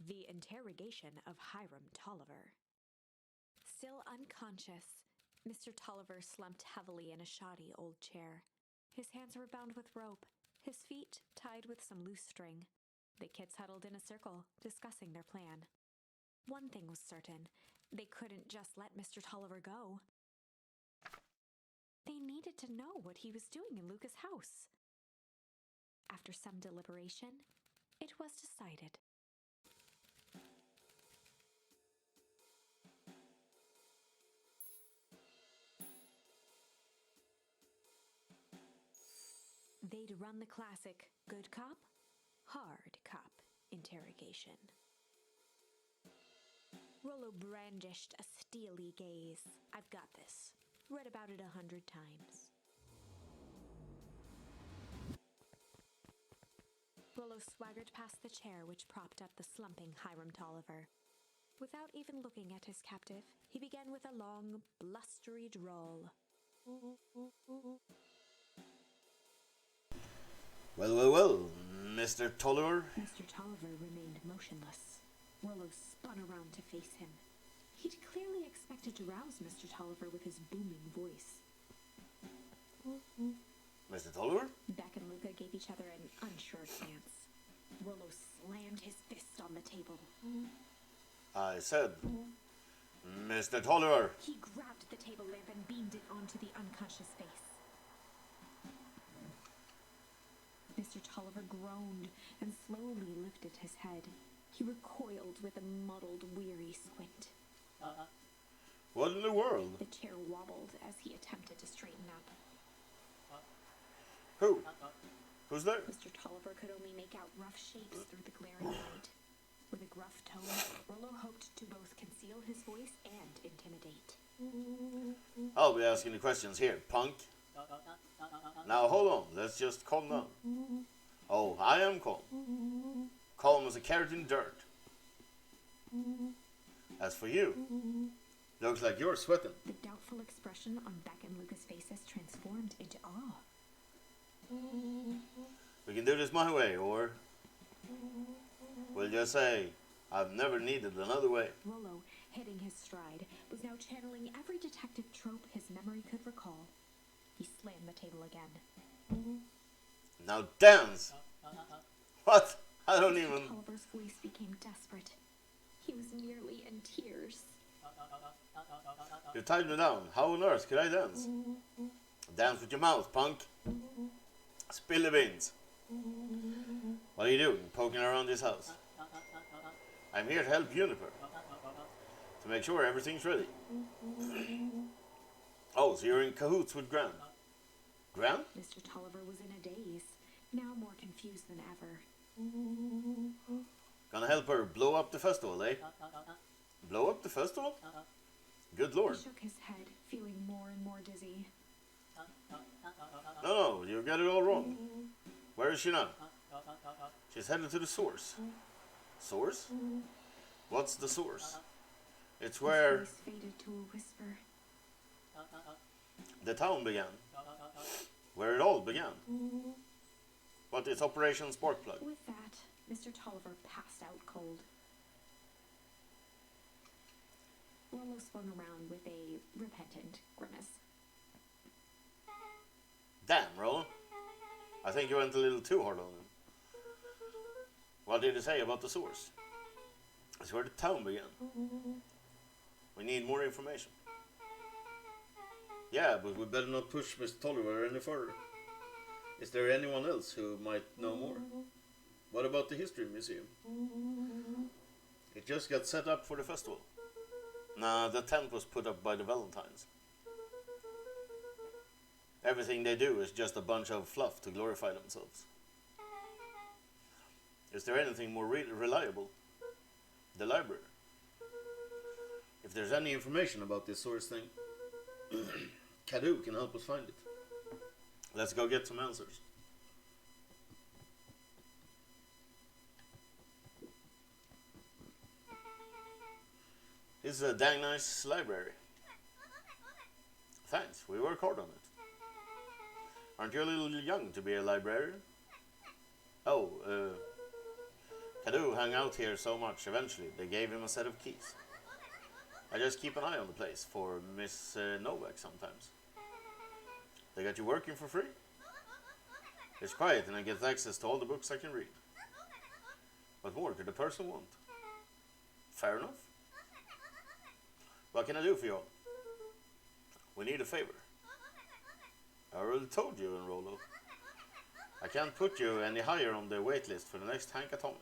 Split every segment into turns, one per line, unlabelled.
The Interrogation of Hiram Tolliver. Still unconscious, Mr. Tolliver slumped heavily in a shoddy old chair. His hands were bound with rope, his feet tied with some loose string. The kids huddled in a circle, discussing their plan. One thing was certain, they couldn't just let Mr. Tolliver go. They needed to know what he was doing in Luca's house. After some deliberation, it was decided. They'd run the classic good cop, hard cop interrogation. Rollo brandished a steely gaze. I've got this. Read about it 100 times. Rollo swaggered past the chair which propped up the slumping Hiram Tolliver. Without even looking at his captive, he began with a long, blustery drawl.
Well, Mr. Tolliver?
Mr. Tolliver remained motionless. Rollo spun around to face him. He'd clearly expected to rouse Mr. Tolliver with his booming voice.
Mr. Tolliver?
Beck and Luca gave each other an unsure glance. Rollo slammed his fist on the table.
I said, Mr. Tolliver!
He grabbed the table lamp and beamed it onto the unconscious face. Mr. Tolliver groaned and slowly lifted his head. He recoiled with a muddled, weary squint.
What in the world?
The chair wobbled as he attempted to straighten up.
Who? Who's there?
Mr. Tolliver could only make out rough shapes through the glaring light. With a gruff tone, Rollo hoped to both conceal his voice and intimidate.
I'll be asking the questions here, punk. Now hold on, let's just calm down. Oh, I am calm. Calm as a carrot in dirt. As for you, looks like you're sweating.
The doubtful expression on Beck and Luca's faces transformed into awe.
We can do this my way, or we'll just say, I've never needed another way.
Rollo, hitting his stride, was now channeling every detective trope his memory could recall. He slammed the table again.
Now dance! What? I don't even...
Tolliver's voice became desperate. He was nearly in tears.
You tied me down. How on earth could I dance? Dance with your mouth, punk. Spill the beans. What are you doing, poking around this house? I'm here to help Juniper. To make sure everything's ready. Oh, so you're in cahoots with Gran? Gran?
Mr. Tolliver was in a daze, now more confused than ever.
Gonna help her blow up the festival, eh? Blow up the festival? Good lord.
He shook his head, feeling more and more dizzy.
No, you got it all wrong. Where is she now? She's headed to the source. Source? What's the source? It's where
His voice faded to a whisper.
the town began. Where it all began. What is Operation Sparkplug?
With that, Mr. Tolliver passed out cold. Rollo swung around with a repentant grimace.
Damn, Rollo. I think you went a little too hard on him. What did he say about the source? It's where the town began. We need more information. Yeah, but we better not push Mr. Tolliver any further. Is there anyone else who might know more? What about the History Museum? It just got set up for the festival. Nah, the tent was put up by the Valentines. Everything they do is just a bunch of fluff to glorify themselves. Is there anything more reliable? The library. If there's any information about this source thing, Cadu can help us find it. Let's go get some answers. This is a dang nice library. Thanks, we work hard on it. Aren't you a little young to be a librarian? Oh, Cadu hung out here so much, eventually they gave him a set of keys. I just keep an eye on the place for Miss Novak sometimes. They got you working for free? It's quiet and I get access to all the books I can read. What more could a person want? Fair enough. What can I do for you all? We need a favor. I already told you, Enrolo. I can't put you any higher on the wait list for the next Hank Atomic.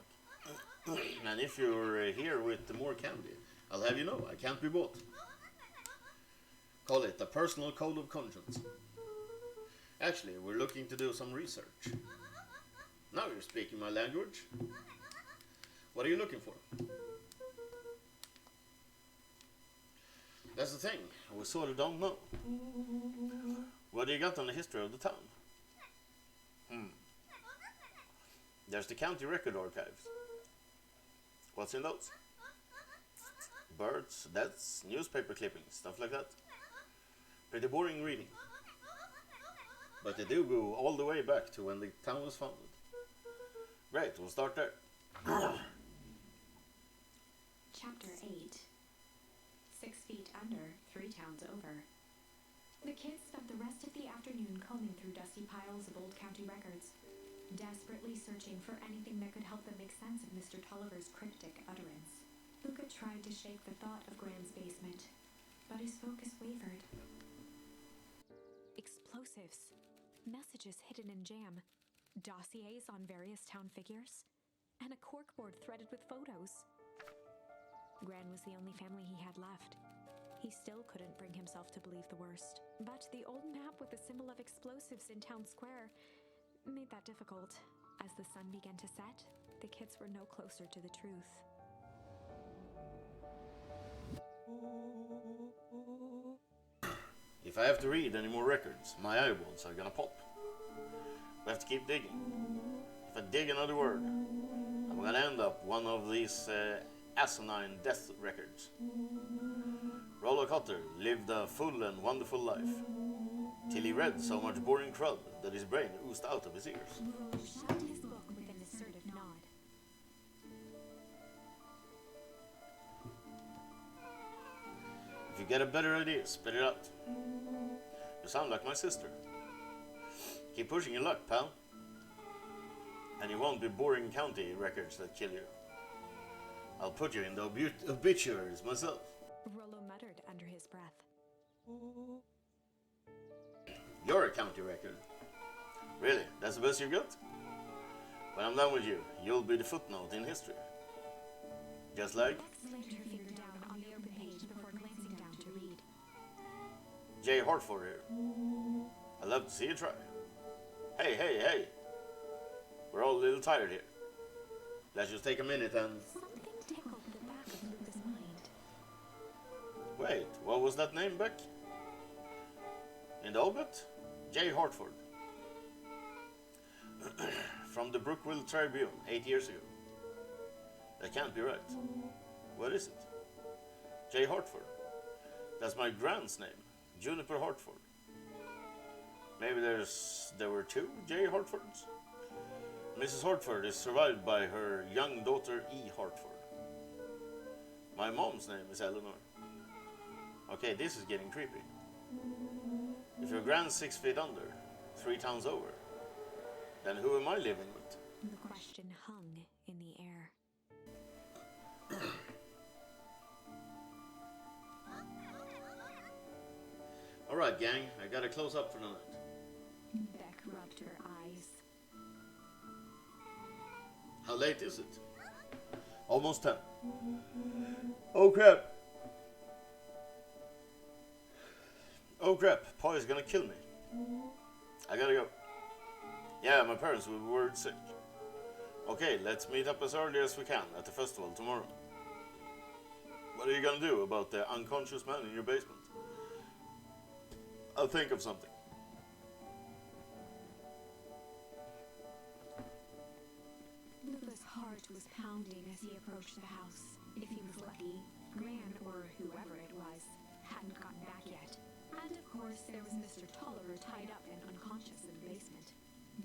And if you're here with more candy, I'll have you know I can't be bought. Call it a personal code of conscience. Actually, we're looking to do some research. Now you're speaking my language. What are you looking for? That's the thing, we sort of don't know. What do you got on the history of the town? There's the county record archives. What's in those? Birds, deaths, newspaper clippings, stuff like that. Pretty boring reading. But they do go all the way back to when the town was founded. Great, we'll start there.
Chapter 8. 6 feet under, 3 towns over. The kids spent the rest of the afternoon combing through dusty piles of old county records, desperately searching for anything that could help them make sense of Mr. Tolliver's cryptic utterance. Luca tried to shake the thought of Gran's basement, but his focus wavered. Explosives, messages hidden in jam, dossiers on various town figures, and a corkboard threaded with photos. Gran was the only family he had left. He still couldn't bring himself to believe the worst. But the old map with the symbol of explosives in town square made that difficult. As the sun began to set, the kids were no closer to the truth.
If I have to read any more records, my eyeballs are gonna pop. We have to keep digging. If I dig another word, I'm gonna end up one of these asinine death records. Rollo Cotter lived a full and wonderful life, till he read so much boring crud that his brain oozed out of his ears.
Shut his book with an assertive nod.
If you get a better idea, spit it out. You sound like my sister. Keep pushing your luck, pal. And it won't be boring county records that kill you. I'll put you in the obituaries myself.
Rollo muttered under his breath.
You're a county record. Really? That's the best you've got? When I'm done with you, you'll be the footnote in history. Just like...
Laid her finger down on the open page before glancing down to read.
J. Hartford here. I'd love to see you try. Hey. We're all a little tired here. Let's just take a minute and...
Something tickled the back of Luca's mind.
Wait, what was that name, Beck? In the obit? J. Hartford. From the Brookville Tribune, 8 years ago. That can't be right. What is it? J. Hartford. That's my grand's name, Juniper Hartford. Maybe there were 2 J. Hartfords? Mrs. Hartford is survived by her young daughter E. Hartford. My mom's name is Eleanor. Okay, this is getting creepy. If your grand's 6 feet under, 3 towns over, then who am I living with?
The question hung in the air.
Alright, gang, I gotta close up for the night.
Beck rubbed her eyes.
How late is it? Almost 10. Oh crap. Pa is gonna kill me. I gotta go. Yeah, my parents will be worried sick. Okay, let's meet up as early as we can at the festival tomorrow. What are you gonna do about the unconscious man in your basement? I'll think of something.
Luca's heart was pounding as he approached the house. If he was lucky, Gran, or whoever it was, hadn't gotten back yet. And of course, there was Mr. Tolliver tied up and unconscious in the basement.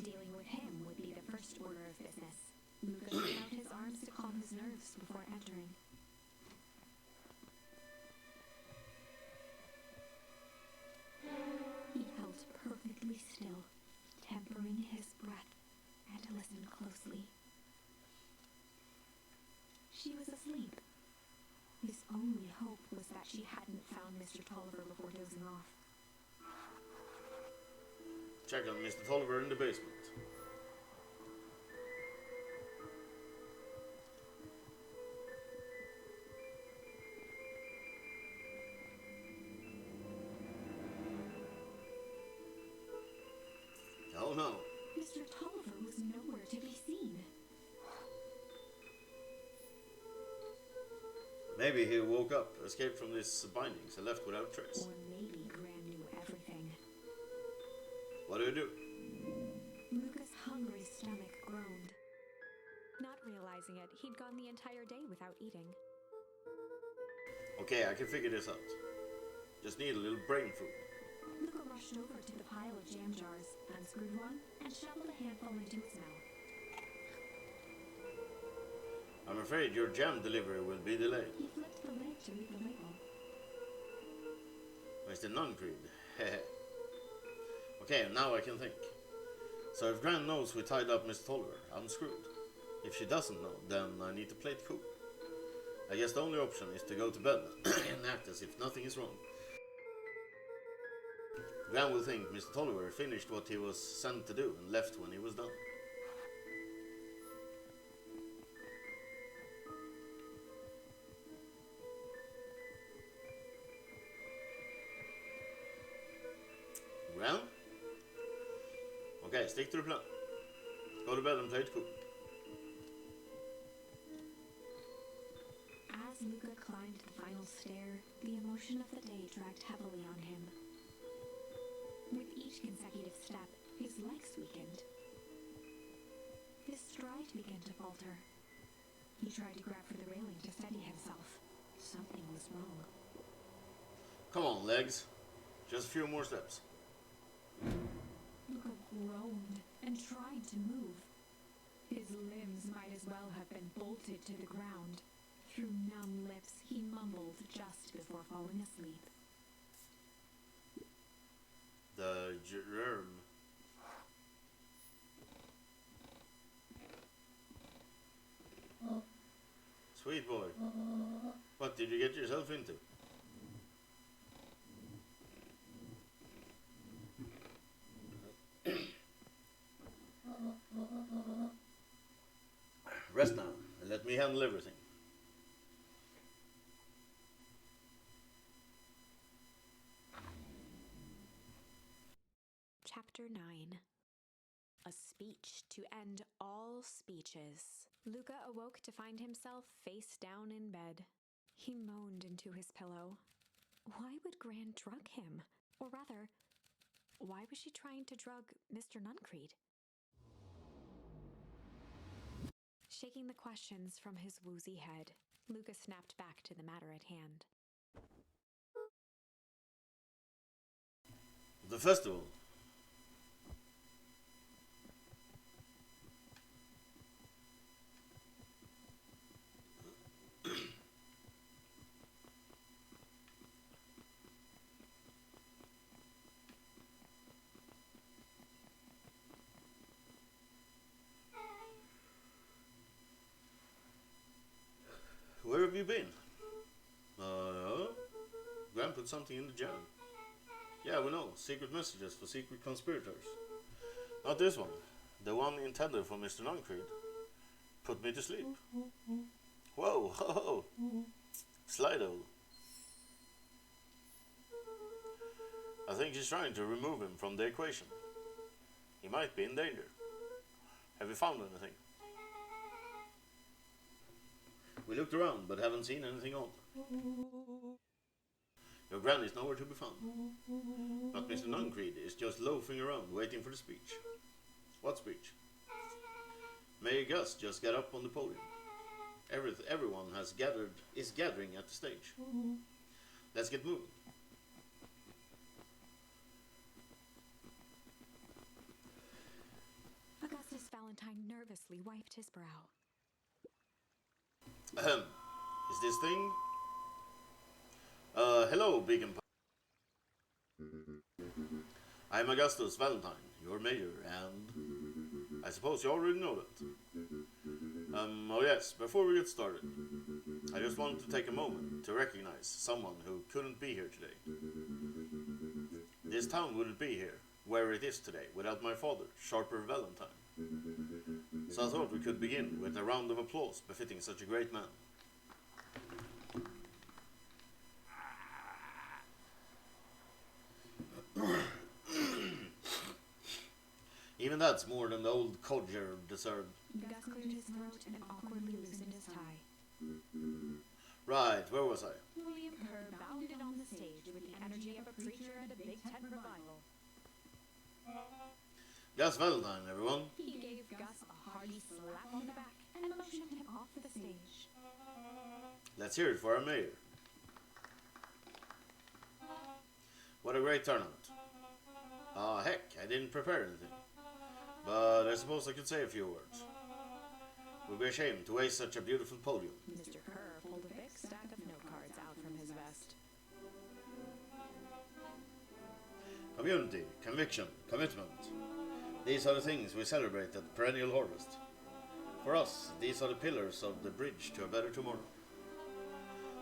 Dealing with him would be the first order of business. Luca put out his arms to entering. He held perfectly still, tempering his breath, and listened closely. She was asleep. His only hope was that she hadn't found Mr. Tolliver before dozing off.
Check on Mr. Tolliver in the basement. Oh no.
Mr. Tolliver was nowhere to be seen.
Maybe he woke up, escaped from these bindings, and left without trace.
Or maybe Gran knew everything.
What do you do?
Luca's hungry stomach groaned. Not realizing it, he'd gone the entire day without eating.
Okay, I can figure this out. Just need a little brain food.
Luca rushed over to the pile of jam jars, unscrewed one, and shoveled a handful into his mouth.
I'm afraid your jam delivery will be delayed.
He flipped the lid to read the label.
Mr. Nuncreed. Okay, now I can think. So if Gran knows we tied up Mr. Tolliver, I'm screwed. If she doesn't know, then I need to play it cool. I guess the only option is to go to bed and act as if nothing is wrong. Gran will think Mr. Tolliver finished what he was sent to do and left when he was done. Gran? Okay, stick to the plan. Go to bed and play it cool.
As Luca climbed the final stair, the emotion of the day dragged heavily on him. With each consecutive step, his legs weakened. His stride began to falter. He tried to grab for the railing to steady himself. Something was wrong.
Come on, legs. Just a few more steps.
Luca groaned and tried to move. His limbs might as well have been bolted to the ground. Through numb lips, he mumbled just before falling asleep.
The germ. Sweet boy. What did you get yourself into? Rest now and let me handle everything.
Chapter 9. A speech to end all speeches. Luca awoke to find himself face down in bed. He moaned into his pillow. Why would Gran drug him? Or rather, why was she trying to drug Mr. Nuncreed? Shaking the questions from his woozy head, Luca snapped back to the matter at hand.
The festival. Where have you been? Gran put something in the jam. Yeah, we know. Secret messages for secret conspirators. Not this one. The one intended for Mr. Nuncreed. Put me to sleep. Whoa, ho, ho. Slido. I think she's trying to remove him from the equation. He might be in danger. Have you found anything? We looked around, but haven't seen anything odd. Your Gran is nowhere to be found. But Mr. Nuncreed is just loafing around, waiting for the speech. What speech? Mayor Gus just got up on the podium. Everyone is gathering at the stage. Let's get moving.
Augustus Valentine nervously wiped his brow.
Is this thing? Hello, Beacon Pines. I'm Augustus Valentine, your mayor, and I suppose you already know that. Oh yes, before we get started, I just wanted to take a moment to recognize someone who couldn't be here today. This town wouldn't be here, where it is today, without my father, Sharper Valentine. So I thought we could begin with a round of applause befitting such a great man. Even that's more than the old codger deserved.
Gus cleared his throat and awkwardly loosened his tie.
Right, where was I?
William Kerr bounded on the stage with the energy of a preacher at a Big Tent revival.
Gus Valentine, everyone.
He gave Gus a hearty slap on the back and motioned him off the stage.
Let's hear it for our mayor. What a great turnout. Heck, I didn't prepare anything. But I suppose I could say a few words. We'd be ashamed to waste such a beautiful podium.
Mr. Kerr pulled a big stack of note cards out from his vest.
Community, conviction, commitment. These are the things we celebrate at Perennial Harvest. For us, these are the pillars of the bridge to a better tomorrow.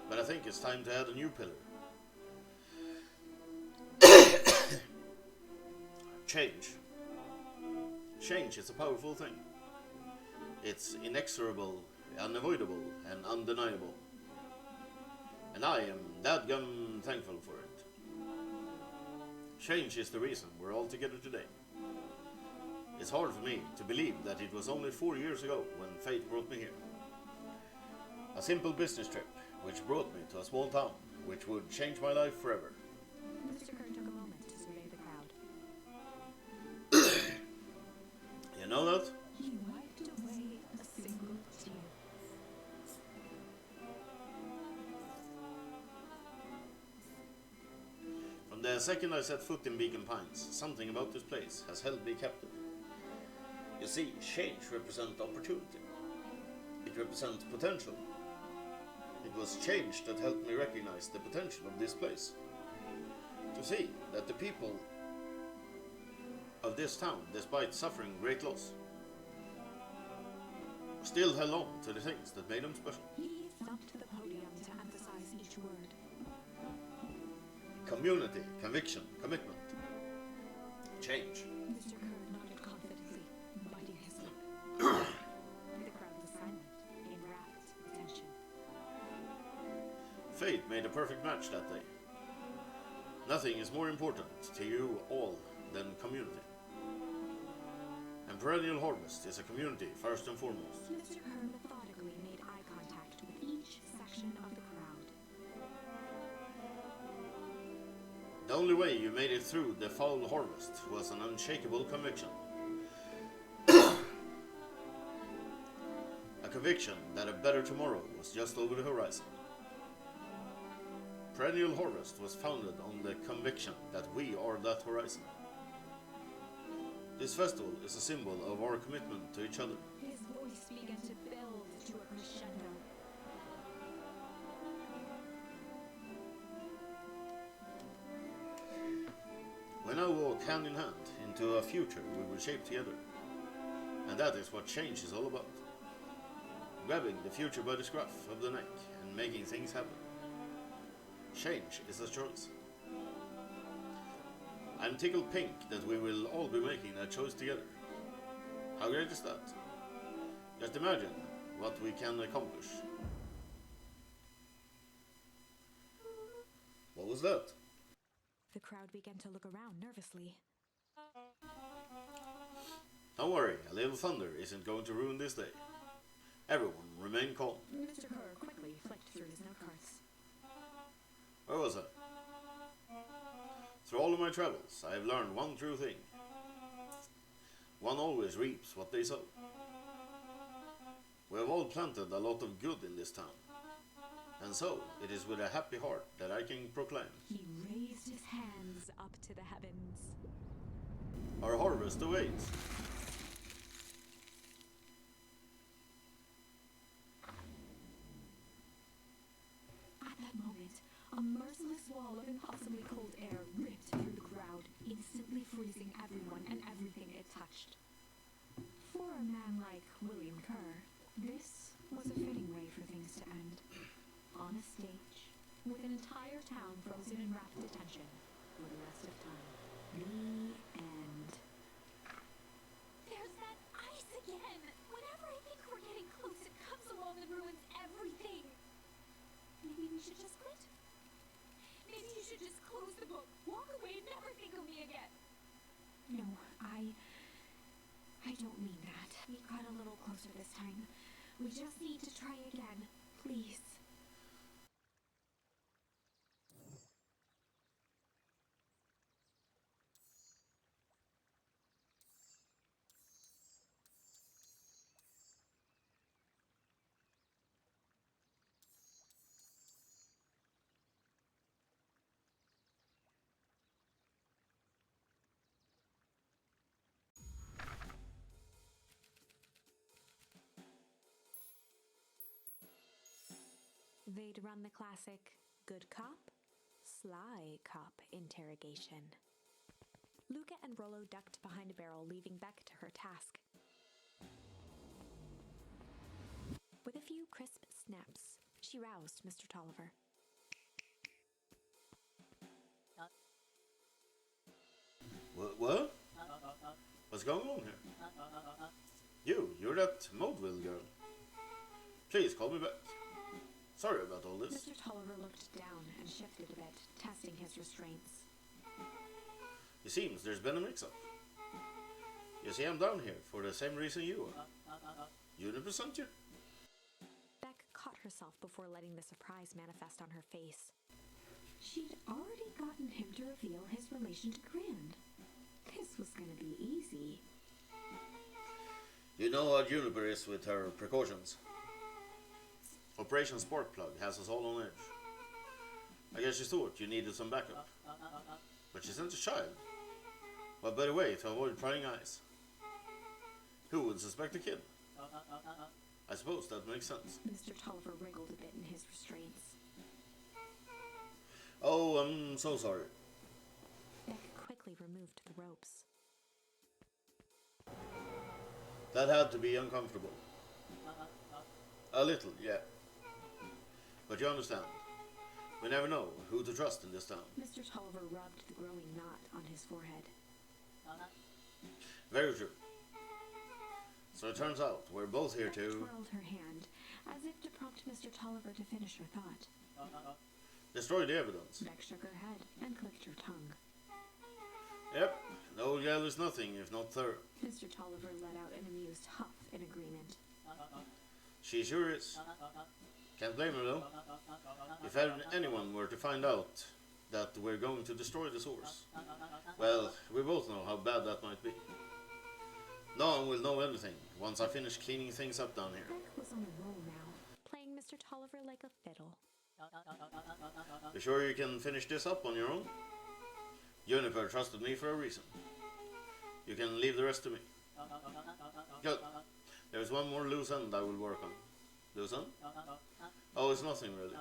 But I think it's time to add a new pillar. Change. Change is a powerful thing. It's inexorable, unavoidable, and undeniable. And I am dadgum thankful for it. Change is the reason we're all together today. It's hard for me to believe that it was only 4 years ago when fate brought me here. A simple business trip, which brought me to a small town, which would change my life forever.
Mr. Kerr took a moment to survey the crowd.
You know that?
He wiped away a single tear.
From the second I set foot in Beacon Pines, something about this place has held me captive. You see, change represents opportunity. It represents potential. It was change that helped me recognize the potential of this place. To see that the people of this town, despite suffering great loss, still held on to the things that made them special.
He thumped the podium to emphasize each word.
Community, conviction, commitment, change.
Mr. Kerr nodded confidently, biting his lip. The crowd was silent, in rapt attention.
Fate made a perfect match that day. Nothing is more important to you all than community. And Perennial Harvest is a community first and foremost.
Mr. Kerr methodically made eye contact with each section of the crowd.
The only way you made it through the foul harvest was an unshakable conviction. A conviction that a better tomorrow was just over the horizon. Perennial Harvest was founded on the conviction that we are that horizon. This festival is a symbol of our commitment to each other.
His voice began to build to a crescendo.
We now walk hand in hand into a future we will shape together. And that is what change is all about. Grabbing the future by the scruff of the neck and making things happen. Change is a choice. I'm tickled pink that we will all be making that choice together. How great is that? Just imagine what we can accomplish. What was that?
The crowd began to look around nervously.
Don't worry, a little thunder isn't going to ruin this day. Everyone remain calm.
Mr. Kerr quickly flicked through his note cards.
Where was I? Through all of my travels, I have learned one true thing. One always reaps what they sow. We have all planted a lot of good in this town. And so, it is with a happy heart that I can proclaim.
He raised his hands up to the heavens.
Our harvest awaits.
A merciless wall of impossibly cold air ripped through the crowd, instantly freezing everyone and everything it touched. For a man like William Kerr, this was a fitting way for things to end. On a stage, with an entire town frozen in rapt attention for the rest of time. The end. There's that ice again! Whenever I think we're getting close, it comes along and ruins everything! Maybe we should just quit? Maybe you should just close the book, walk away, and never think of me again! No, I don't mean that. We got a little closer this time. We just need to try again, please. They'd run the classic good cop, sly cop interrogation. Luca and Rollo ducked behind a barrel, leaving Beck to her task. With a few crisp snaps, she roused Mr. Tolliver.
What? What's going on here? You're that Modeville girl. Please call me back. Sorry about all this.
Mr. Tolliver looked down and shifted a bit, testing his restraints.
It seems there's been a mix-up. You see, I'm down here for the same reason you are. Juniper sent you?
Beck caught herself before letting the surprise manifest on her face. She'd already gotten him to reveal his relation to Grand. This was gonna be easy.
You know how Juniper is with her precautions. Operation Sparkplug has us all on edge. I guess she thought you needed some backup. But she sent a child. What better way to avoid prying eyes? Who would suspect a kid? I suppose that makes sense.
Mr. Tolliver wriggled a bit in his restraints.
Oh, I'm so sorry.
Beck quickly removed the ropes.
That had to be uncomfortable. A little, yeah. But you understand, we never know who to trust in this town.
Mr. Tolliver rubbed the growing knot on his forehead.
Very true. So it turns out we're both here
Beck
to...
twirled her hand, as if to prompt Mr. Tolliver to finish her thought.
destroy the evidence.
Beck shook her head and clicked her tongue.
Yep, no yell is nothing if not thorough.
Mr. Tolliver let out an amused huff in agreement.
She sure is. Can't blame her though. If anyone were to find out that we're going to destroy the source, well, we both know how bad that might be. No one will know anything once I finish cleaning things up down here.
Beck was on a roll now, playing Mr. Tolliver like a fiddle.
You sure you can finish this up on your own? Juniper trusted me for a reason. You can leave the rest to me. Good. There's one more loose end I will work on. Loose end? Oh, it's nothing really.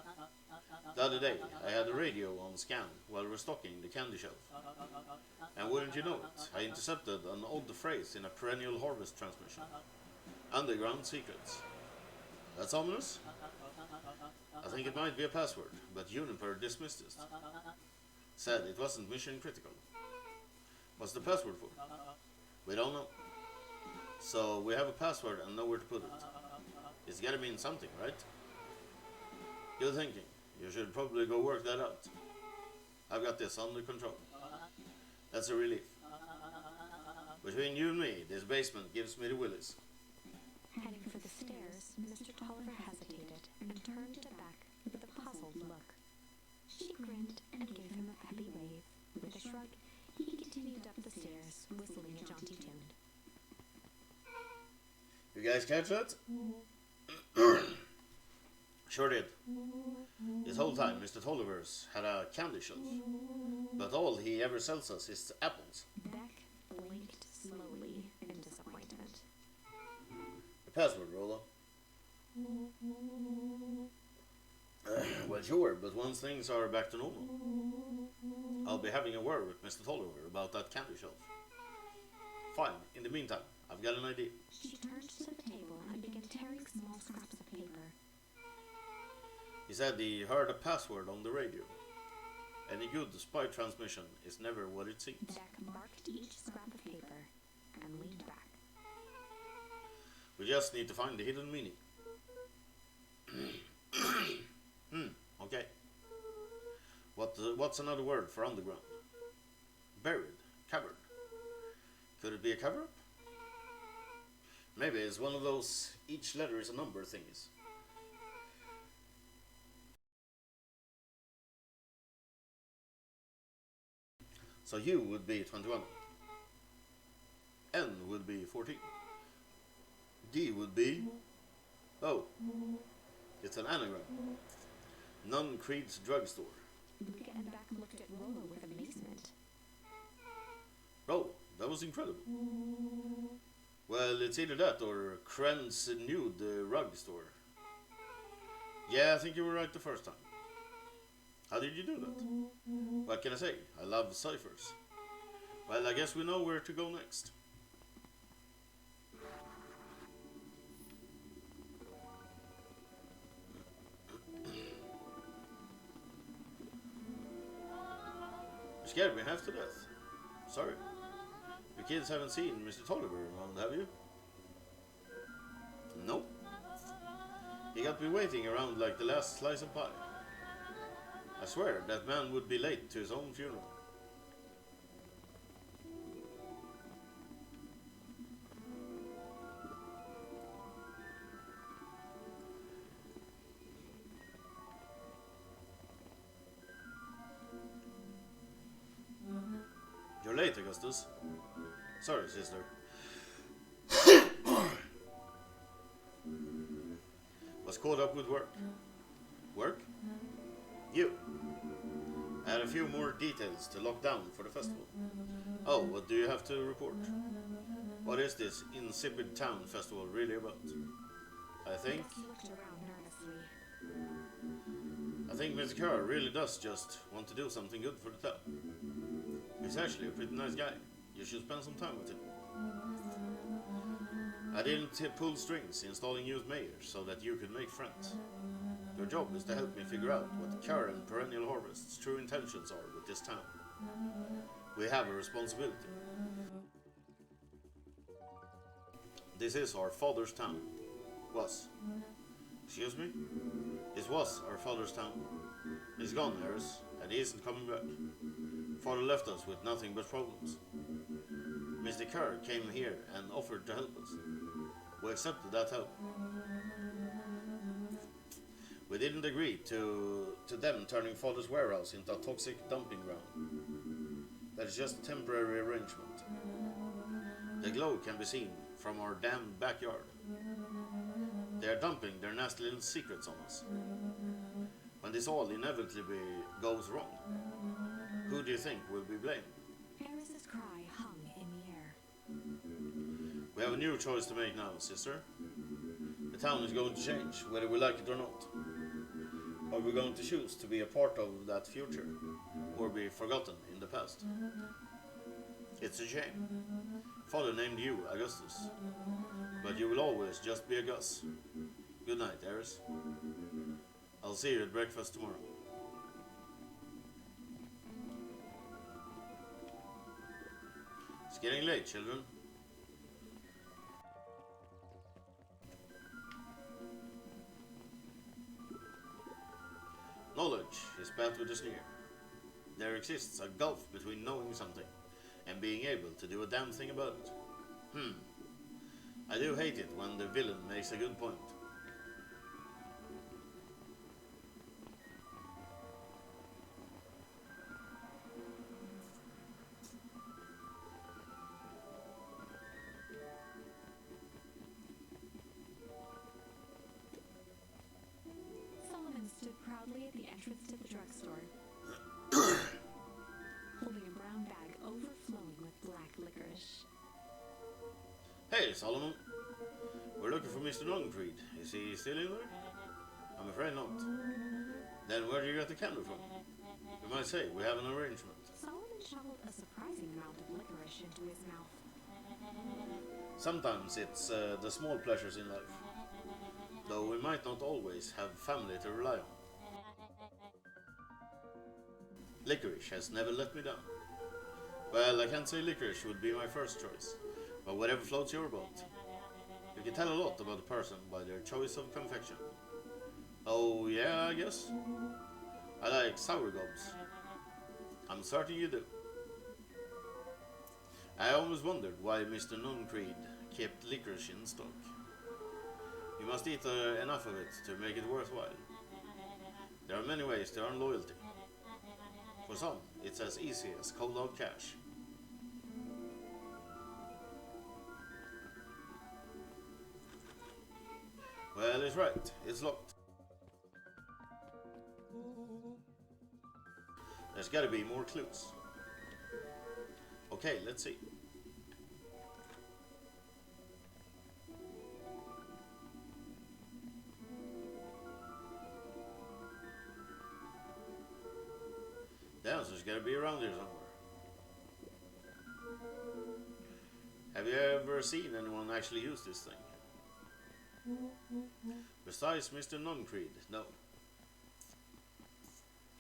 The other day, I had the radio on scan while restocking the candy shelf. And wouldn't you know it, I intercepted an odd phrase in a perennial harvest transmission. Underground secrets. That's ominous? I think it might be a password, but Juniper dismissed it. Said it wasn't mission critical. What's the password for? We don't know. So we have a password and know where to put it. It's gotta mean something, right? Good thinking. You should probably go work that out. I've got this under control. That's a relief. Between you and me, this basement gives me the willies.
Heading for the stairs, Mr. Tolliver hesitated and turned to Beck with a puzzled look. She grinned and gave him a peppy wave. With a shrug, he continued up the stairs, whistling a jaunty tune.
You guys catch that? Sure did. This whole time, Mr. Tolliver's had a candy shelf. But all he ever sells us is apples.
Beck blinked slowly in disappointment.
The password, Rollo. Well, sure, but once things are back to normal, I'll be having a word with Mr. Tolliver about that candy shelf. Fine, in the meantime, I've got an idea.
She turned to the table and began tearing small scraps of paper.
He said he heard a password on the radio. Any good spy transmission is never what it seems.
Deck marked each scrap of paper and leaned back.
We just need to find the hidden meaning. Okay. What's another word for underground? Buried, covered. Could it be a cover-up? Maybe it's one of those each letter is a number thingies. So U would be 21. N would be 14. D would be... Oh, it's an anagram. Nunn Creed's drugstore.
Luca and Beck looked at Rollo with amazement.
Oh, that was incredible. Well, it's either that or Kren's nude rug store. Yeah, I think you were right the first time. How did you do that? What can I say? I love ciphers. Well, I guess we know where to go next. You scared me half to death. Sorry. You kids haven't seen Mr. Tolliver around, have you? Nope. He got me waiting around like the last slice of pie. I swear, that man would be late to his own funeral. You're late, Augustus. Sorry, sister. Was caught up with work. Work? You. I had a few more details to lock down for the festival. Oh, what do you have to report? What is this insipid town festival really about? I think Mr. Kerr really does just want to do something good for the town. He's actually a pretty nice guy. You should spend some time with him. I didn't pull strings installing you as mayor so that you could make friends. Your job is to help me figure out what Kerr and Perennial Harvest's true intentions are with this town. We have a responsibility. This is our father's town. Was. Excuse me? This was our father's town. He's gone, Harris, and he isn't coming back. Father left us with nothing but problems. Mr. Kerr came here and offered to help us. We accepted that help. We didn't agree to them turning Father's warehouse into a toxic dumping ground. That is just a temporary arrangement. The glow can be seen from our damn backyard. They are dumping their nasty little secrets on us. When this all inevitably goes wrong, who do you think will be blamed?
Harris's cry hung in the air.
We have a new choice to make now, sister. The town is going to change, whether we like it or not. Are we going to choose to be a part of that future, or be forgotten in the past? It's a shame. Father named you Augustus, but you will always just be a Gus. Good night, Harris. I'll see you at breakfast tomorrow. It's getting late, children. Knowledge is bad with a sneer. There exists a gulf between knowing something and being able to do a damn thing about it. I do hate it when the villain makes a good point.
Solomon stood proudly at the entrance to the drugstore, holding a brown bag overflowing with black licorice.
Hey, Solomon. We're looking for Mr. Longcreed. Is he still in there? I'm afraid not. Then where do you get the candy from? You might say we have an arrangement.
Solomon shoveled a surprising amount of licorice into his mouth.
Sometimes it's the small pleasures in life. Though we might not always have family to rely on. Licorice has never let me down. Well, I can't say licorice would be my first choice, but whatever floats your boat. You can tell a lot about a person by their choice of confection. Oh yeah, I guess. I like sour gobs. I'm certain you do. I always wondered why Mr. Nuncreed kept licorice in stock. You must eat enough of it to make it worthwhile. There are many ways to earn loyalty. For some, it's as easy as cold hard cash. Well, it's right. It's locked. There's gotta be more clues. Okay, let's see. The answer's gotta be around here somewhere. Have you ever seen anyone actually use this thing? Besides Mr. Nuncreed, no.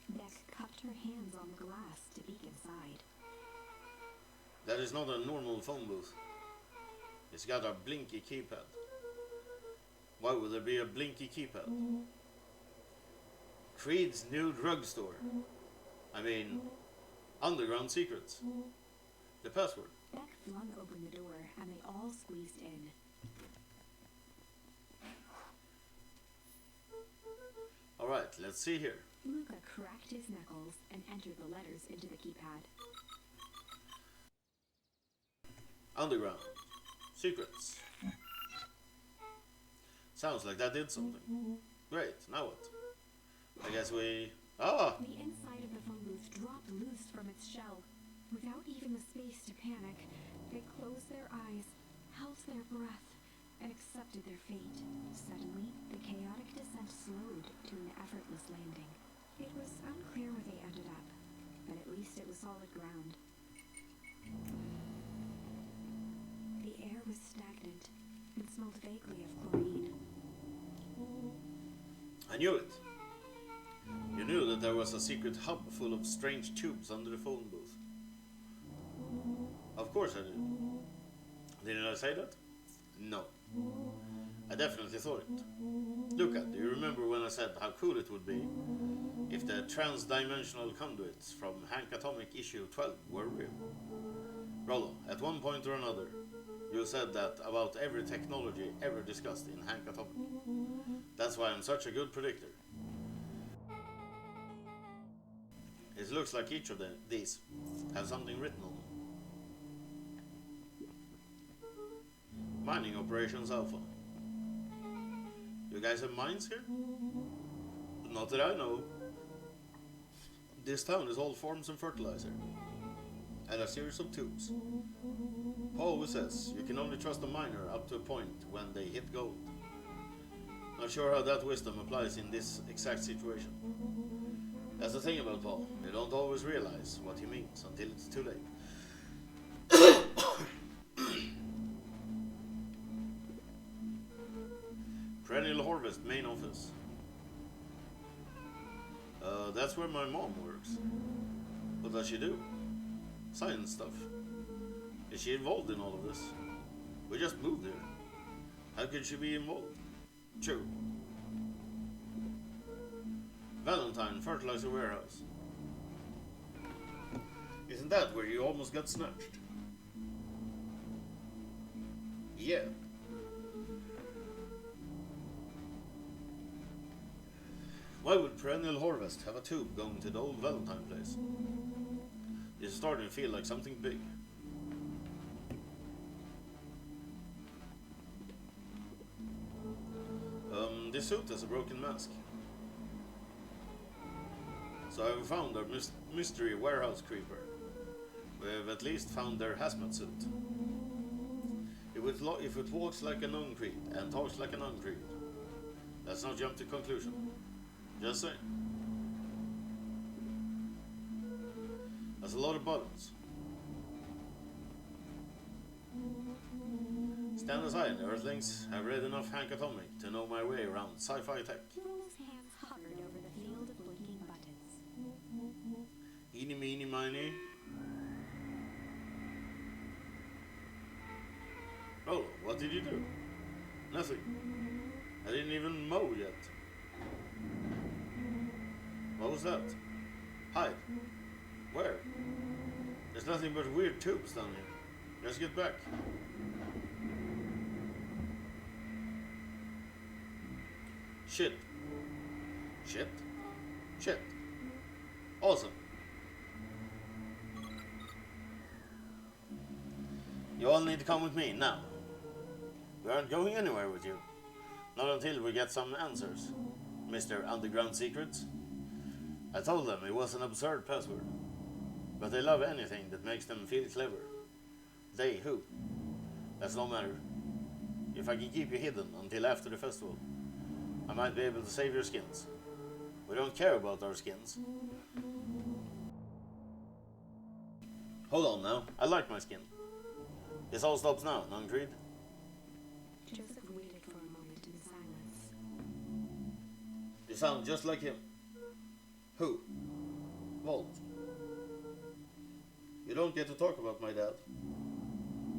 Beck cupped her hands on the glass to peek inside.
That is not a normal phone booth. It's got a blinky keypad. Why would there be a blinky keypad? Creed's new drugstore. I mean, underground secrets. The password.
Beck flung open the door and they all squeezed in.
Alright, let's see here.
Luca cracked his knuckles and entered the letters into the keypad.
Underground. Secrets. Sounds like that did something. Great, now what? I guess we... Ah!
The inside of the phone booth dropped loose from its shell. Without even the space to panic, they closed their eyes, held their breath, and accepted their fate. Suddenly, the chaotic descent slowed to an effortless landing. It was unclear where they ended up, but at least it was solid ground. The air was stagnant and smelled vaguely of chlorine.
I knew it. You knew that there was a secret hub full of strange tubes under the phone booth. Of course I did. Didn't I say that? No. I definitely thought it. Luca, do you remember when I said how cool it would be if the trans-dimensional conduits from Hank Atomic issue 12 were real? Rollo, at one point or another, you said that about every technology ever discussed in Hank Atomic. That's why I'm such a good predictor. It looks like each of these have something written on them. Mining Operations Alpha. You guys have mines here? Not that I know. This town is all forms and fertilizer. And a series of tubes. Paul always says you can only trust a miner up to a point when they hit gold. Not sure how that wisdom applies in this exact situation. That's the thing about Paul. You don't always realize what he means until it's too late. Perennial Harvest main office. That's where my mom works. What does she do? Science stuff. Is she involved in all of this? We just moved here. How could she be involved? True. Valentine Fertilizer Warehouse. Isn't that where you almost got snatched? Yeah. Why would Perennial Harvest have a tube going to the old Valentine place? It's starting to feel like something big. This suit has a broken mask. So I've found our mystery warehouse creeper. We've at least found their hazmat suit. If it walks like an Nuncreed and talks like an Nuncreed, let's not jump to conclusion. Just saying. That's a lot of buttons. Stand aside, Earthlings. I've read enough Hank Atomic to know my way around sci-fi tech.
His hands hovered over the field of blinking buttons.
Eeny, meeny, miny. Oh, what did you do? Nothing. I didn't even mow yet. What was that? Hide. Where? There's nothing but weird tubes down here. Let's get back. Shit. Shit. Shit. Awesome. You all need to come with me now. We aren't going anywhere with you. Not until we get some answers, Mr. Underground Secrets. I told them it was an absurd password, but they love anything that makes them feel clever. They who? That's no matter. If I can keep you hidden until after the festival, I might be able to save your skins. We don't care about our skins. Hold on now, I like my skin. This all stops now, Nuncreed.
Joseph waited for a moment in silence.
You sound just like him. Who? Volt. You don't get to talk about my dad.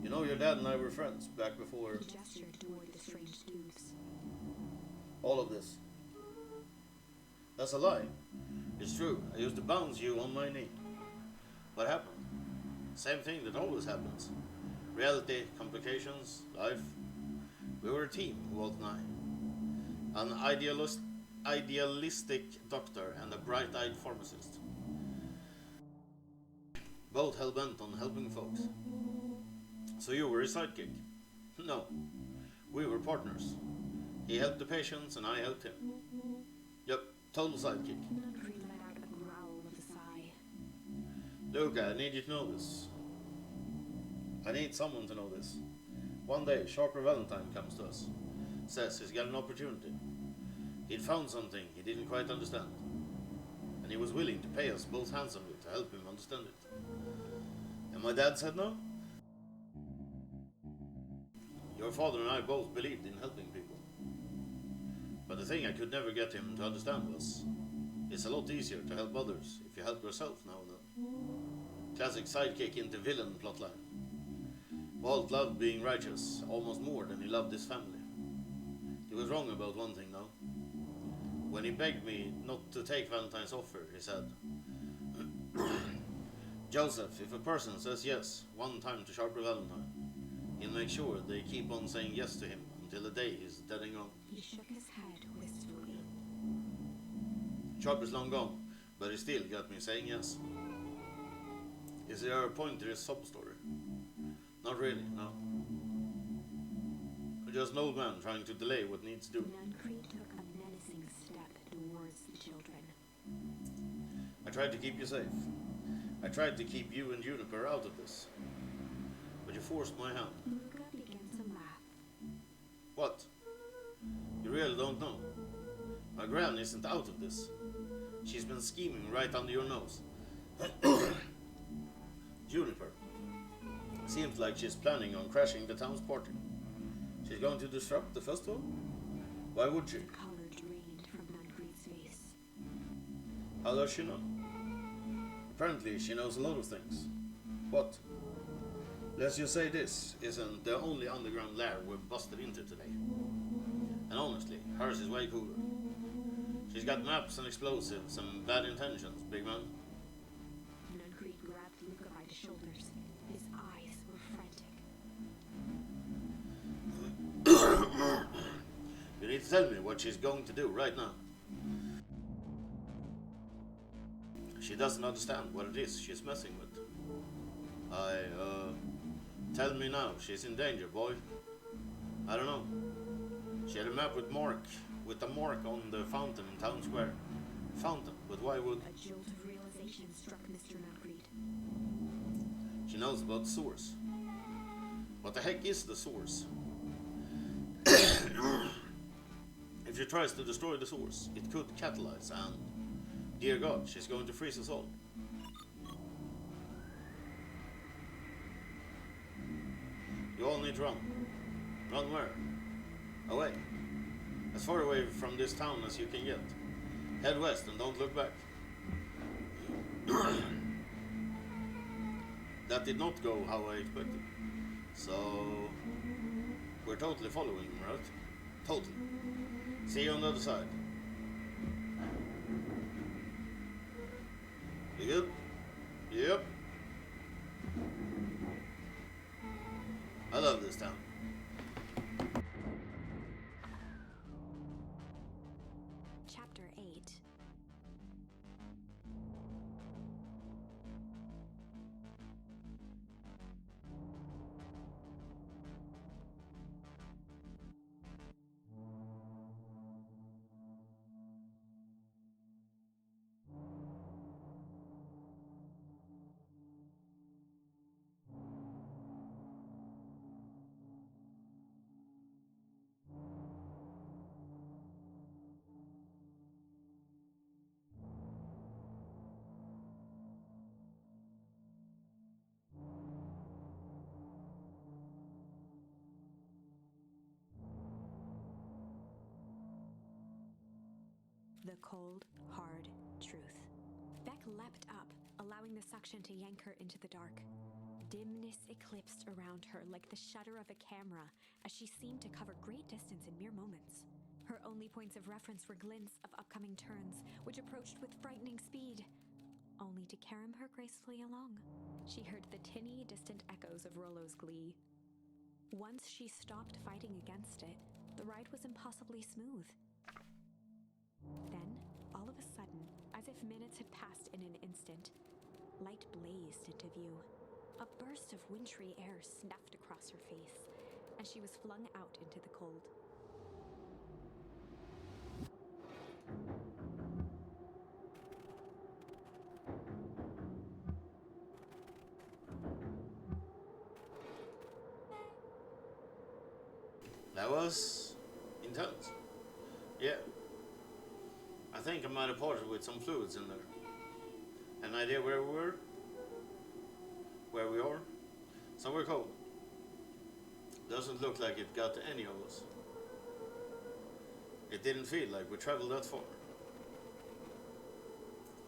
You know your dad and I were friends back before
He gestured toward the strange tubes.
all of this. That's a lie. It's true. I used to bounce you on my knee. What happened? Same thing that always happens. Reality, complications, life. We were a team, Walt and I. An idealistic doctor and a bright-eyed pharmacist. Both hell-bent on helping folks. So you were his sidekick? No. We were partners. He helped the patients and I helped him. Yep, total sidekick.
Nuncreed let out a growl with a sigh.
Luca, I need you to know this. I need someone to know this. One day, Sharper Valentine comes to us. Says he's got an opportunity. He'd found something he didn't quite understand. And he was willing to pay us both handsomely to help him understand it. And my dad said no? Your father and I both believed in helping people. But the thing I could never get him to understand was, it's a lot easier to help others if you help yourself now and then. Classic sidekick into villain plotline. Walt loved being righteous almost more than he loved his family. He was wrong about one thing though. When he begged me not to take Valentine's offer, he said, Joseph, if a person says yes one time to Sharper Valentine, he'll make sure they keep on saying yes to him until the day he's dead and gone.
He shook his head wistfully.
Sharper's long gone, but he still got me saying yes. Is there a point to this sob story? Not really, no. I'm just an old man trying to delay what needs doing.
Nuncreed took a menacing step towards the children.
I tried to keep you safe. I tried to keep you and Juniper out of this. But you forced my hand.
Luca began to laugh.
What? You really don't know. My gran isn't out of this. She's been scheming right under your nose. Juniper. Seems like she's planning on crashing the town's party. She's going to disrupt the festival? Why would she?
The color drained from Nuncreed's face.
How does she know? Apparently she knows a lot of things. What? Let's just say this isn't the only underground lair we've busted into today. And honestly, hers is way cooler. She's got maps and explosives and bad intentions, big man.
Nuncreed grabbed Luca by the shoulders. His eyes were frantic.
You need to tell me what she's going to do right now. She doesn't understand what it is she's messing with. Tell me now, she's in danger, boy. I don't know. She had a map with a mark on the fountain in Town Square. Fountain, but why would...
A jolt of realization struck Mr. Nuncreed.
She knows about the source. What the heck is the source? If she tries to destroy the source, it could catalyze and... Dear God, she's going to freeze us all. me to run. Run where? Away. As far away from this town as you can get. Head west and don't look back. That did not go how I expected. So we're totally following him, right? Totally. See you on the other side. You good? Yep. I love this town.
Chapter 8. The cold, hard truth. Beck leapt up, allowing the suction to yank her into the dark. Dimness eclipsed around her like the shutter of a camera as she seemed to cover great distance in mere moments. Her only points of reference were glints of upcoming turns, which approached with frightening speed, only to carom her gracefully along. She heard the tinny, distant echoes of Rollo's glee. Once she stopped fighting against it, the ride was impossibly smooth. Then, all of a sudden, as if minutes had passed in an instant, light blazed into view. A burst of wintry air snuffed across her face, and she was flung out into the cold.
That was intense. Yeah. I think I might have parted with some fluids in there. An idea where we were? Where we are? Somewhere cold. Doesn't look like it got to any of us. It didn't feel like we traveled that far.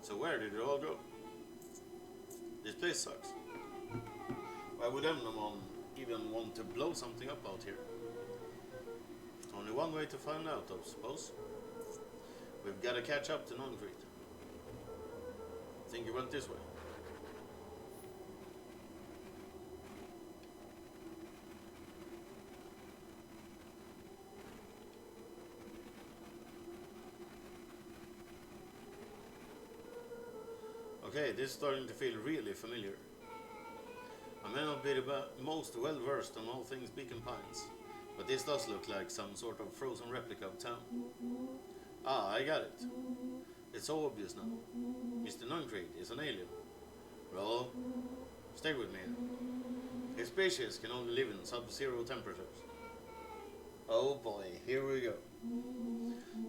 So where did it all go? This place sucks. Why would anyone even want to blow something up out here? Only one way to find out, I suppose. We've got to catch up to Noncrete. Think you went this way. Okay, this is starting to feel really familiar. I may not be the most well versed on all things Beacon Pines, but this does look like some sort of frozen replica of town. Ah, I got it. It's so obvious now. Mr. Noncrete is an alien. Well, stay with me. His species can only live in sub-zero temperatures. Oh boy, here we go.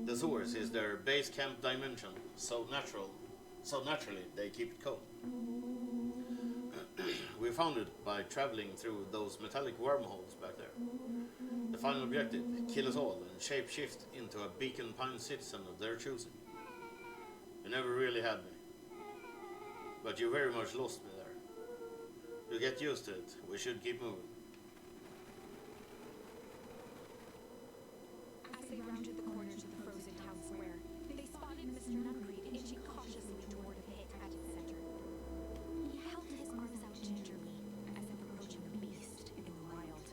The source is their base camp dimension, so naturally they keep it cold. We found it by traveling through those metallic wormholes back there. The final objective, kill us all and shape-shift into a Beacon Pine citizen of their choosing. You never really had me. But you very much lost me there. You'll get used to it. We should keep moving.
As they rounded the corner to the frozen town square, they spotted Mr. Noncrete inching cautiously toward a pit at its center. He held his arms out gingerly, as if approaching a beast in the wild.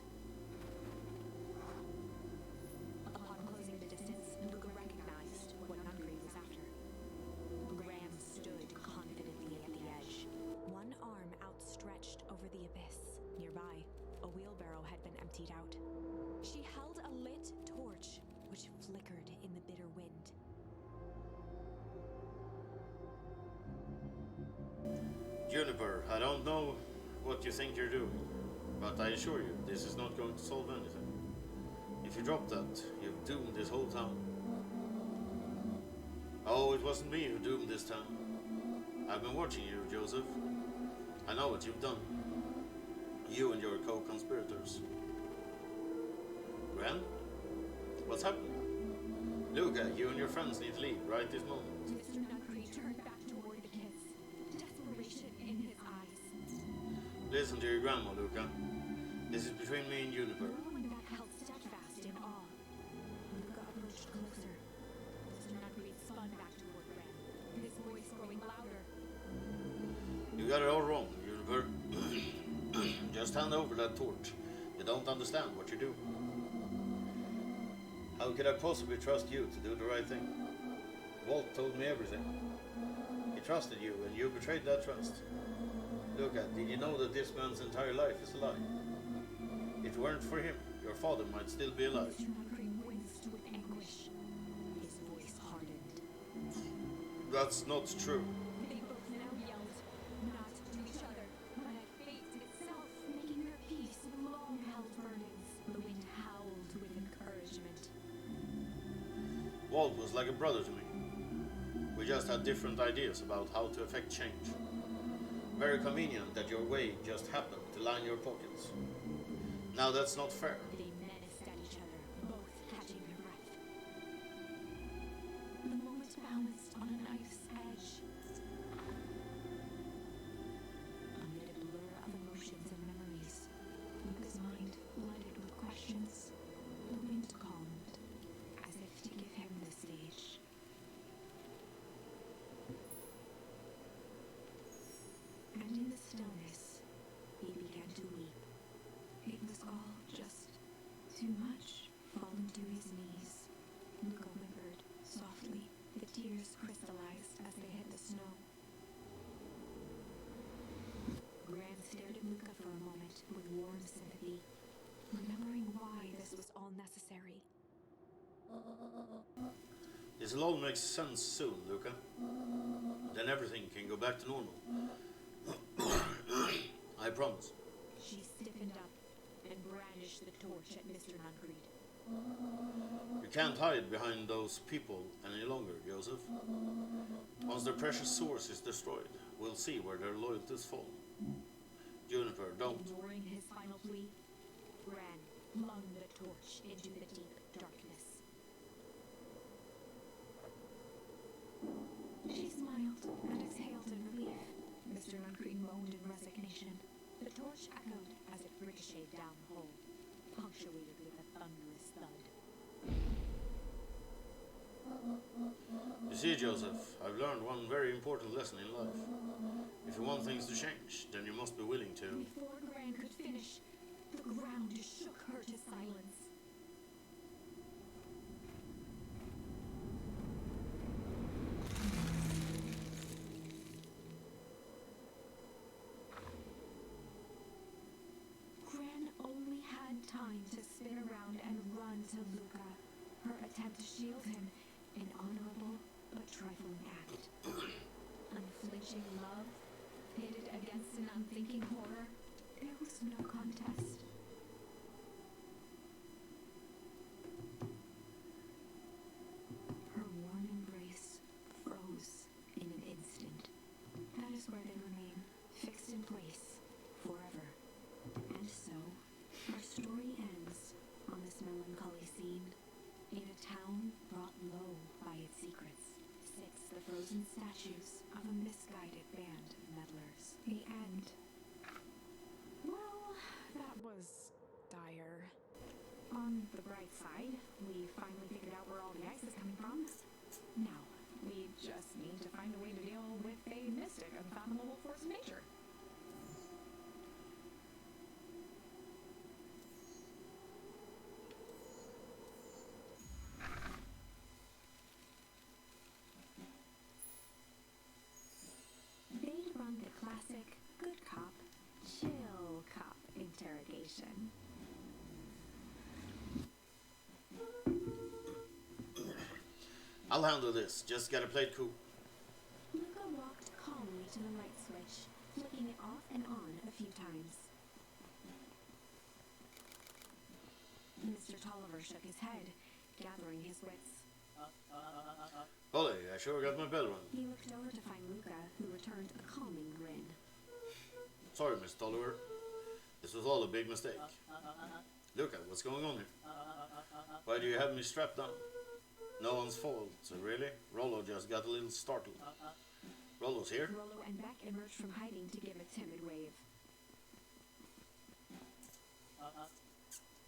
Upon closing the distance, Luca recognized what Noncrete was after. Graham stood confidently at the edge, one arm outstretched over the abyss. Nearby, a wheelbarrow had been emptied out. She held a lit torch, which flickered in the bitter wind.
Juniper, I don't know what you think you're doing, but I assure you, this is not going to solve anything. If you drop that, you've doomed this whole town. Oh, it wasn't me who doomed this town. I've been watching you, Joseph. I know what you've done. You and your co-conspirators. What's happening? Luca, you and your friends need to leave right this moment.
Mr. Nutcreed turned back toward the kids, desperation in his eyes.
Listen to your grandma, Luca. This is between me and Juniper.
The woman back held steadfast in awe. Luca approached closer. Mr. Nutcreed spun back toward Ren, his voice growing louder.
You got it all wrong, Juniper. Just hand over that torch. You don't understand what you do. How could I possibly trust you to do the right thing? Walt told me everything. He trusted you, and you betrayed that trust. Luca, did you know that this man's entire life is a lie? If it weren't for him, your father might still be alive.
Mr. Nutcreed winced with anguish. His voice hardened.
That's not true.
They both now yelled, not to each other, but at fate itself, making their peace with long-held burdens. The wind howled with encouragement.
Walt was like a brother to me. We just had different ideas about how to effect change. Very convenient that your way just happened to line your pockets. Now that's not fair.
They menaced at each other, both catching their breath. The moment balanced on a knife's edge. Amid a blur of emotions and memories, Luca's mind flooded with questions. The wind calmed, as if to give him the stage. And in the stillness, he began to weep. It was all just too much. Falling to his knees, Luca whimpered softly. The tears crystallized as they hit the snow. Gran stared at Luca for a moment with warm sympathy, remembering why this was all necessary.
This'll all make sense soon, Luca. Then everything can go back to normal. I promise.
She stiffened up and brandished the torch at Mr. Nutcreed.
You can't hide behind those people any longer, Joseph. Once their precious source is destroyed, we'll see where their loyalties fall. Juniper, don't.
Ignoring his final plea, Gran flung the torch into the deep darkness. She smiled and exhaled in relief. Mr. Nutcreed moaned in resignation. The torch echoed as it ricocheted down the hole, punctuated with a thunderous thud.
You see, Joseph, I've learned one very important lesson in life. If you want things to change, then you must be willing to.
Before Gran could finish, the ground shook her to silence. Gran only had time to spin around and run to Luca, her attempt to shield him, an honorable but trifling act. Unflinching love, pitted against an unthinking horror, there was no contest. Her warm embrace froze in an instant. That is where they remain, fixed in place, forever. And so, our story ends on this melancholy scene. In a town brought low by its secrets, sits the frozen statues of a misguided band of meddlers. The end. Well, that was dire. On the bright side, we finally figured out where all the ice is coming from. Now, we just need to find a way to deal with a mystic, unfathomable force of nature. They'd run the classic good cop, chill cop interrogation.
I'll handle this. Just gotta play it cool.
Luca walked calmly to the light switch, flicking it off and on a few times. Mr. Tolliver shook his head, gathering his wits.
Holly, I sure got my bell rung.
He looked over to find Luca, who returned a calming grin.
Sorry, Miss Tolliver. This was all a big mistake. Luca, what's going on here? Why do you have me strapped down? No one's fault, really? Rollo just got a little startled. Rollo's here?
Rollo and Beck emerged from hiding to give a timid wave.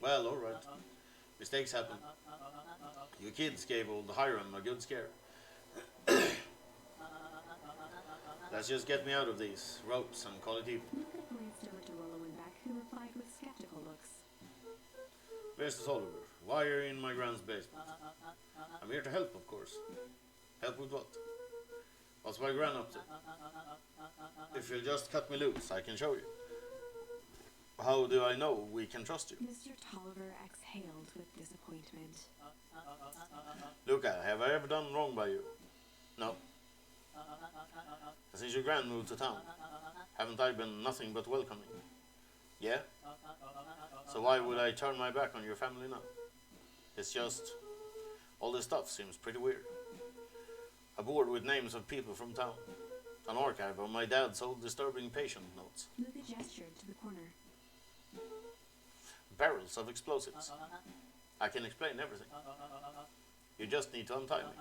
Well, alright. Mistakes happen. You kids gave old Hiram a good scare. Let's just get me out of these ropes and call it even.
Luca glanced over to Rollo and Beck, who replied with skeptical looks.
Mr. Oliver, why are you in my grand's basement? I'm here to help, of course. Help with what? What's my gran up to? If you'll just cut me loose, I can show you. How do I know we can trust you?
Mr. Tolliver exhaled with disappointment.
Luca, have I ever done wrong by you? No. Since your gran moved to town, haven't I been nothing but welcoming? Yeah? So why would I turn my back on your family now? It's just, all this stuff seems pretty weird. A board with names of people from town. An archive of my dad's old disturbing patient notes.
Luca gestured to the corner.
Barrels of explosives. I can explain everything. You just need to untie me.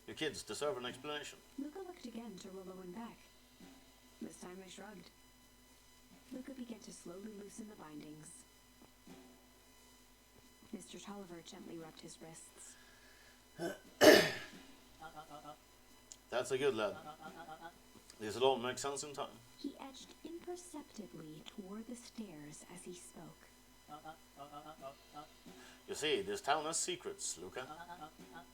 You kids deserve an explanation.
Luca looked again to Rollo and Beck. This time they shrugged. Luca began to slowly loosen the bindings. Mr. Tolliver gently rubbed his wrists.
That's a good lad. This'll all make sense in time.
He edged imperceptibly toward the stairs as he spoke.
You see, this town has secrets, Luca.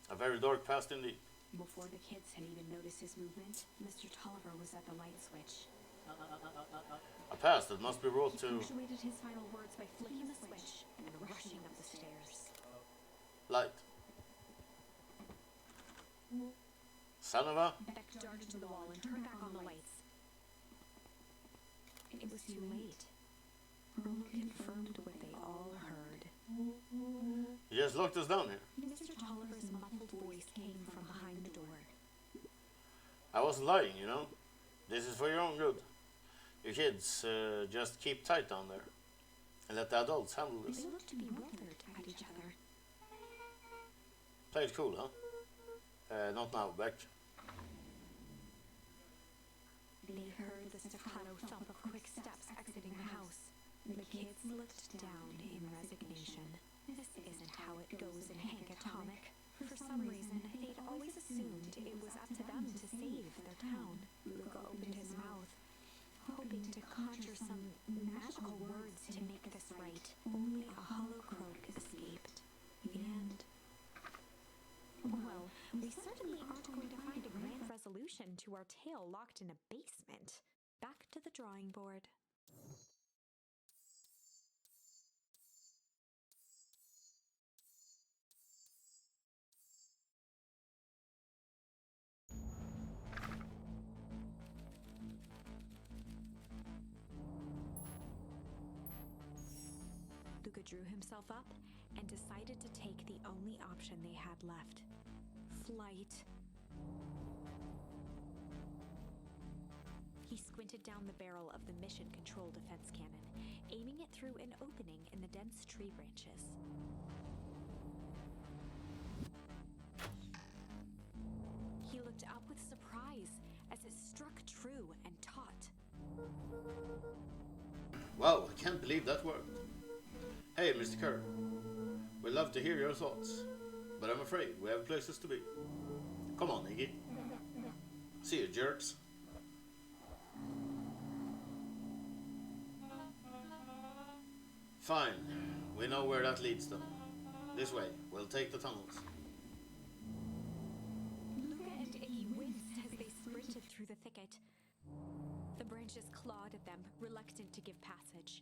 A very dark past indeed.
Before the kids had even noticed his movement, Mr. Tolliver was at the light switch.
A past that must be brought
He
to
punctuated his final words by flicking the switch and rushing up the stairs.
light. Son of a...
Beck darted to the wall and turned back on the lights. It was too late. Rollo confirmed what they all heard.
You just locked us down here.
Mr. Tolliver's muffled voice came from behind the door.
I wasn't lying, you know. This is for your own good. You kids, just keep tight down there. And let the adults handle this.
They looked bewildered at each other.
Play it cool, huh? Not now, Beck.
They heard the staccato thump of quick steps exiting the house. The kids looked down in resignation. This isn't how it goes in Hank Atomic. For some reason, they'd always assumed it was up to them to save their town. Luca opened his mouth, hoping to conjure some magical words to make this right. Only a hollow croak escaped. The end. Well, we certainly aren't going to find a grand resolution to our tale locked in a basement. Back to the drawing board. Luca drew himself up and decided to take the only option they had left. Flight. He squinted down the barrel of the mission control defense cannon, aiming it through an opening in the dense tree branches. He looked up with surprise as it struck true and taut.
Wow, I can't believe that worked. Hey, Mr. Kerr. We'd love to hear your thoughts, but I'm afraid we have places to be. Come on, Iggy. See you, jerks. Fine. We know where that leads them. This way. We'll take the tunnels.
Luca and Iggy winced as they sprinted through the thicket. The branches clawed at them, reluctant to give passage.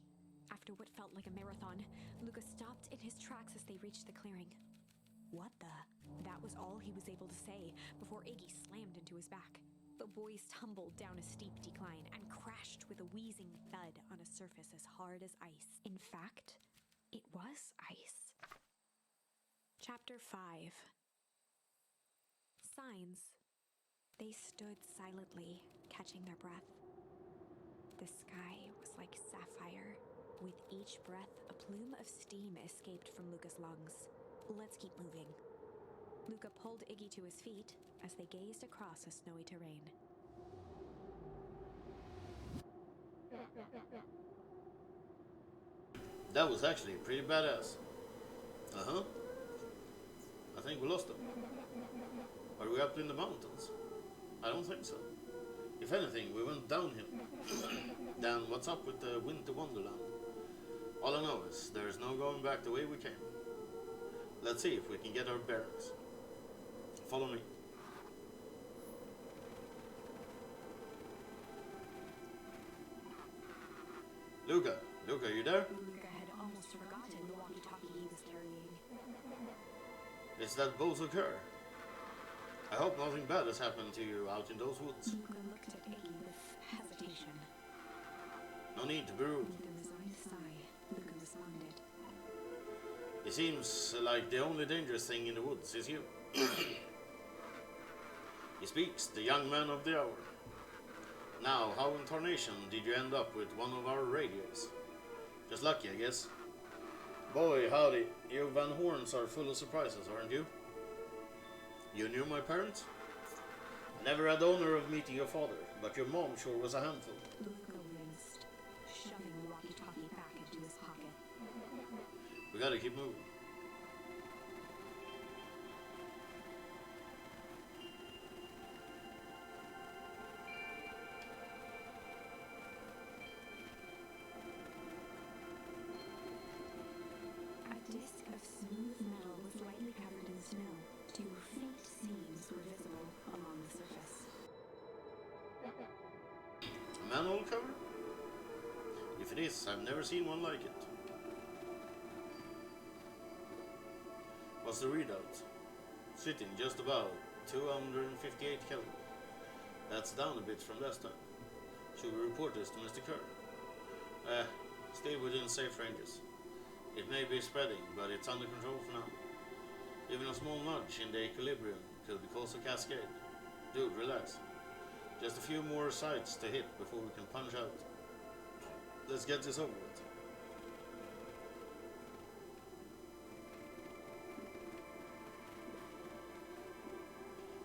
After what felt like a marathon, Luca stopped in his tracks as they reached the clearing. What the? That was all he was able to say before Iggy slammed into his back. The boys tumbled down a steep decline and crashed with a wheezing thud on a surface as hard as ice. In fact, it was ice. Chapter 5. Signs. They stood silently, catching their breath. The sky was like sapphire, With each breath, a plume of steam escaped from Luca's lungs. Let's keep moving. Luca pulled Iggy to his feet as they gazed across a snowy terrain.
That was actually pretty badass. Uh-huh. I think we lost them. Are we up in the mountains? I don't think so. If anything, we went downhill. Dan, what's up with the Winter Wonderland? All I know is there's no going back the way we came. Let's see if we can get our bearings. Follow me. Luca, you there?
Luca had almost forgotten the walkie-talkie he was carrying.
It's that bozo cur. I hope nothing bad has happened to you out in those woods.
Luca looked at Iggy with hesitation.
No need to be rude.
With a resigned sigh, Luca responded.
It seems like the only dangerous thing in the woods is you. He speaks, the young man of the hour. Now, how in tarnation did you end up with one of our radios? Just lucky, I guess. Boy, howdy, you Van Horns are full of surprises, aren't you? You knew my parents? Never had the honor of meeting your father, but your mom sure was a handful.
Luca winced, shoving the walkie-talkie back into his pocket.
We gotta keep moving.
A disc of smooth metal was lightly covered in snow. Two faint seams were visible along the surface.
A manhole cover? If it is, I've never seen one like it. What's the readout? Sitting just about 258 Kelvin. That's down a bit from last time. Should we report this to Mr. Kerr? Stay within safe ranges. It may be spreading, but it's under control for now. Even a small nudge in the equilibrium could cause a cascade. Dude, relax. Just a few more sites to hit before we can punch out. Let's get this over with.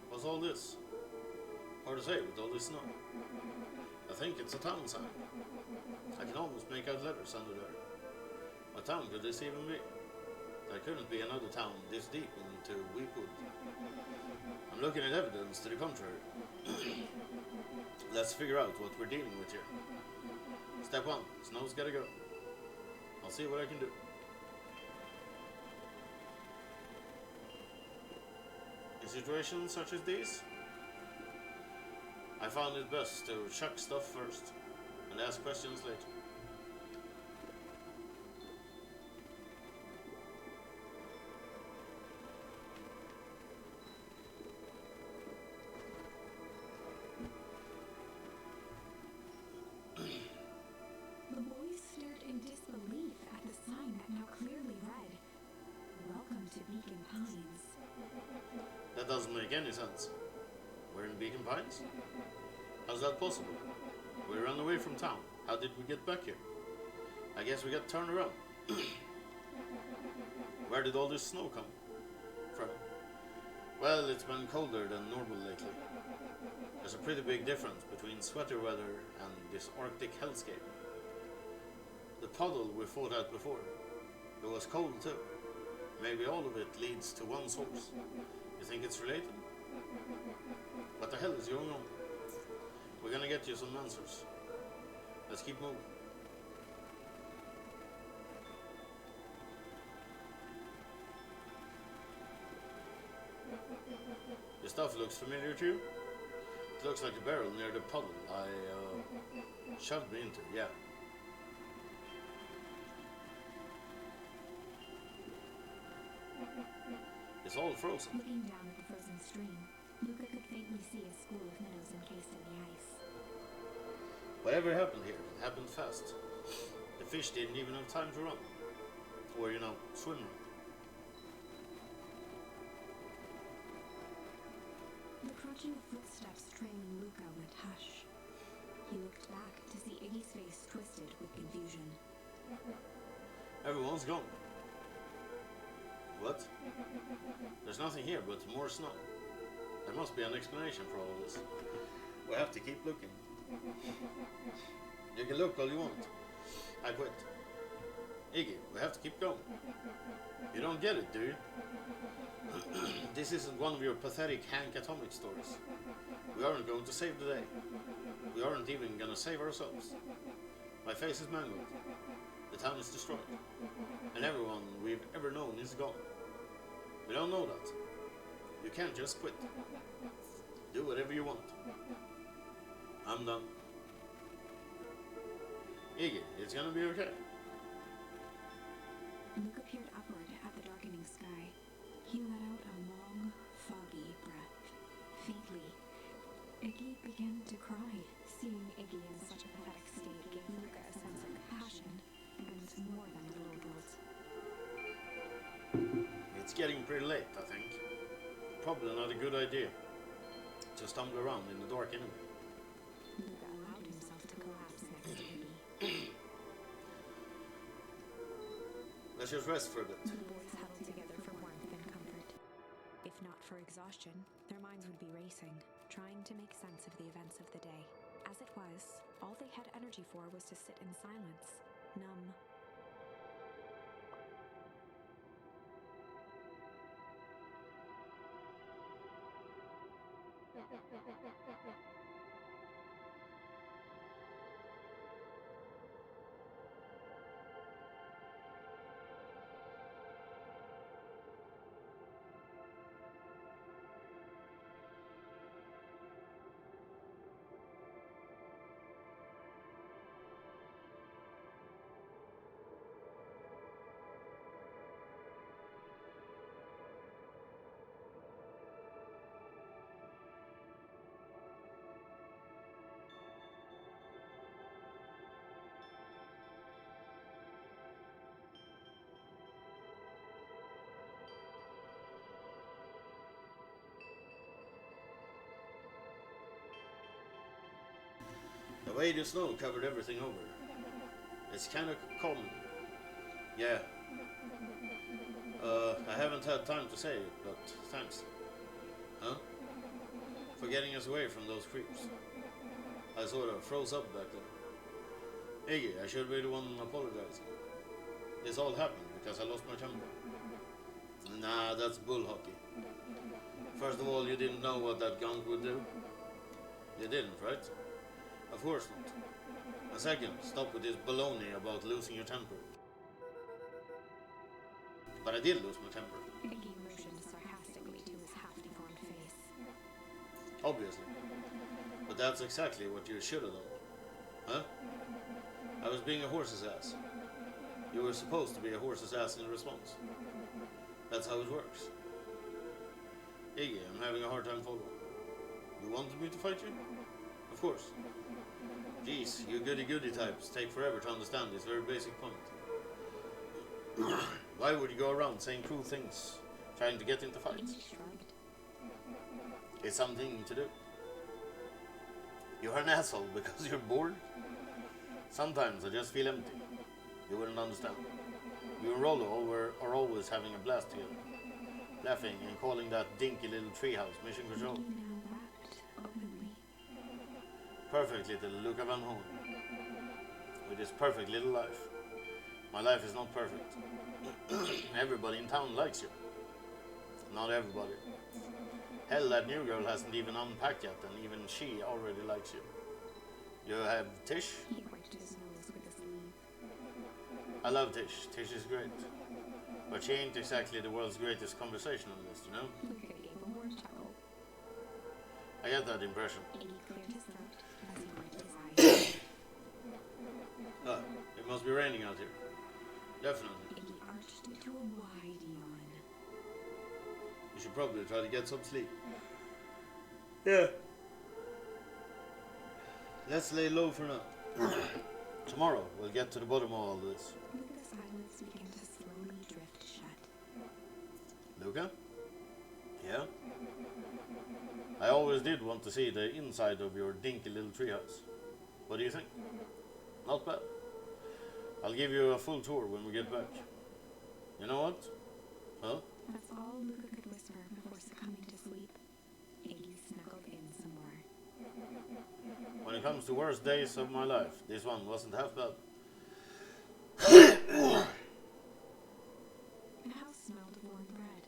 What's all this? Hard to say with all this snow. I think it's a town sign. I can almost make out letters under there. What town could this even be? There couldn't be another town this deep into Weepwood. I'm looking at evidence to the contrary. Let's figure out what we're dealing with here. Step 1. Snow's gotta go. I'll see what I can do. In situations such as these, I found it best to chuck stuff first and ask questions later.
The boys stared in disbelief at the sign that now clearly read, "Welcome to Beacon Pines."
That doesn't make any sense. We're in Beacon Pines? How's that possible? We ran away from town. How did we get back here? I guess we got turned around. Where did all this snow come from? Well, it's been colder than normal lately. There's a pretty big difference between sweater weather and this Arctic hellscape. The puddle we fought at before, it was cold too. Maybe all of it leads to one source. You think it's related? What the hell is going on? We're gonna get you some answers. Let's keep moving. Your stuff looks familiar to you? It looks like a barrel near the puddle I shoved me into, yeah. It's all frozen.
Looking down at the frozen stream, Luca could faintly see a school of minnows encased in the ice.
Whatever happened here, it happened fast. The fish didn't even have time to run. Or, swim.
The crunching of footsteps trailing Luca went hush. He looked back to see Iggy's face twisted with confusion.
Everyone's gone. What? There's nothing here but more snow. There must be an explanation for all this. We have to keep looking. You can look all you want. I quit. Iggy, we have to keep going. You don't get it, do you? This isn't one of your pathetic Hank Atomic stories. We aren't going to save the day. We aren't even going to save ourselves. My face is mangled. The town is destroyed. And everyone we've ever known is gone. We don't know that. You can't just quit. Do whatever you want. I'm done. Iggy, it's gonna be okay.
Luca peered upward at the darkening sky. He let out a long, foggy breath. Faintly, Iggy began to cry. Seeing Iggy in such a pathetic state gave Luca a sense of compassion and more than a little guilt.
It's getting pretty late, I think. Probably not a good idea to stumble around in the dark anyway.
Luca allowed himself to collapse next to Iggy.
Let's just rest for a bit.
The boys huddled together for warmth and comfort. If not for exhaustion, their minds would be racing, trying to make sense of the events of the day. As it was, all they had energy for was to sit in silence, numb.
The way the snow covered everything over. It's kind of common. Yeah. I haven't had time to say it, but thanks. Huh? For getting us away from those creeps. I sort of froze up back then. Iggy, I should be the one apologizing. This all happened because I lost my temper. Nah, that's bull hockey. First of all, you didn't know what that gunk would do. You didn't, right? Of course not. And second, stop with this baloney about losing your temper. But I did lose my temper.
Iggy motioned sarcastically to his half-deformed face.
Obviously. But that's exactly what you should have done. Huh? I was being a horse's ass. You were supposed to be a horse's ass in response. That's how it works. Iggy, I'm having a hard time following. You wanted me to fight you? Of course. Jeez, you goody-goody types take forever to understand this very basic point. Why would you go around saying cruel things, trying to get into fights?
Iggy shrugged.
It's something to do. You're an asshole because you're bored? Sometimes I just feel empty. You wouldn't understand. You and Rollo are always having a blast together. Laughing and calling that dinky little treehouse mission control.
Iggy now wept openly.
Perfect little Luca Van Horn. With his perfect little life. My life is not perfect. Everybody in town likes you. Not everybody. Hell, that new girl hasn't even unpacked yet, and even she already likes you. You have Tish?
He wiped his nose with his sleeve.
I love Tish. Tish is great. But she ain't exactly the world's greatest conversationalist, you know?
Luca gave a warm chuckle.
I get that impression.
Iggy cleared his throat as he wiped his eyes.
It must be raining out here. Definitely.
Iggy arched into a wide yawn.
You should probably try to get some sleep. Yeah. Let's lay low for now. Tomorrow we'll get to the bottom of all this.
Luca's eyelids began to slowly drift shut.
Luca? Yeah? I always did want to see the inside of your dinky little treehouse. What do you think? Not bad. I'll give you a full tour when we get back. You know what? Huh?
That's all Luca could whisper before succumbing to sleep. Iggy snuggled in some more.
When it comes to worst days of my life, this one wasn't half bad.
The house smelled of warm bread.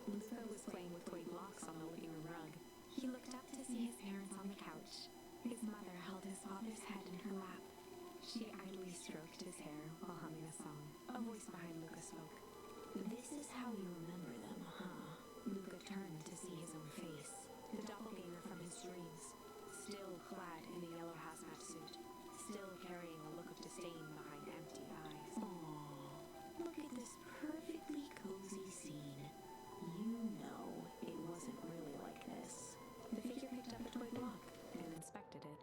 Luca was playing with toy blocks on the living room rug. He looked up to see his parents on the couch. His mother held his father's head in her lap. She idly stroked his hair while humming a song. A voice behind Luca spoke. This is how you remember them, huh? Luca turned to see his own face. The doppelganger from his dreams. Still clad in a yellow hazmat suit. Still carrying a look of disdain behind empty eyes. Aww. Look at this perfectly cozy scene. You know it wasn't really like this. The figure picked up a toy block and inspected it.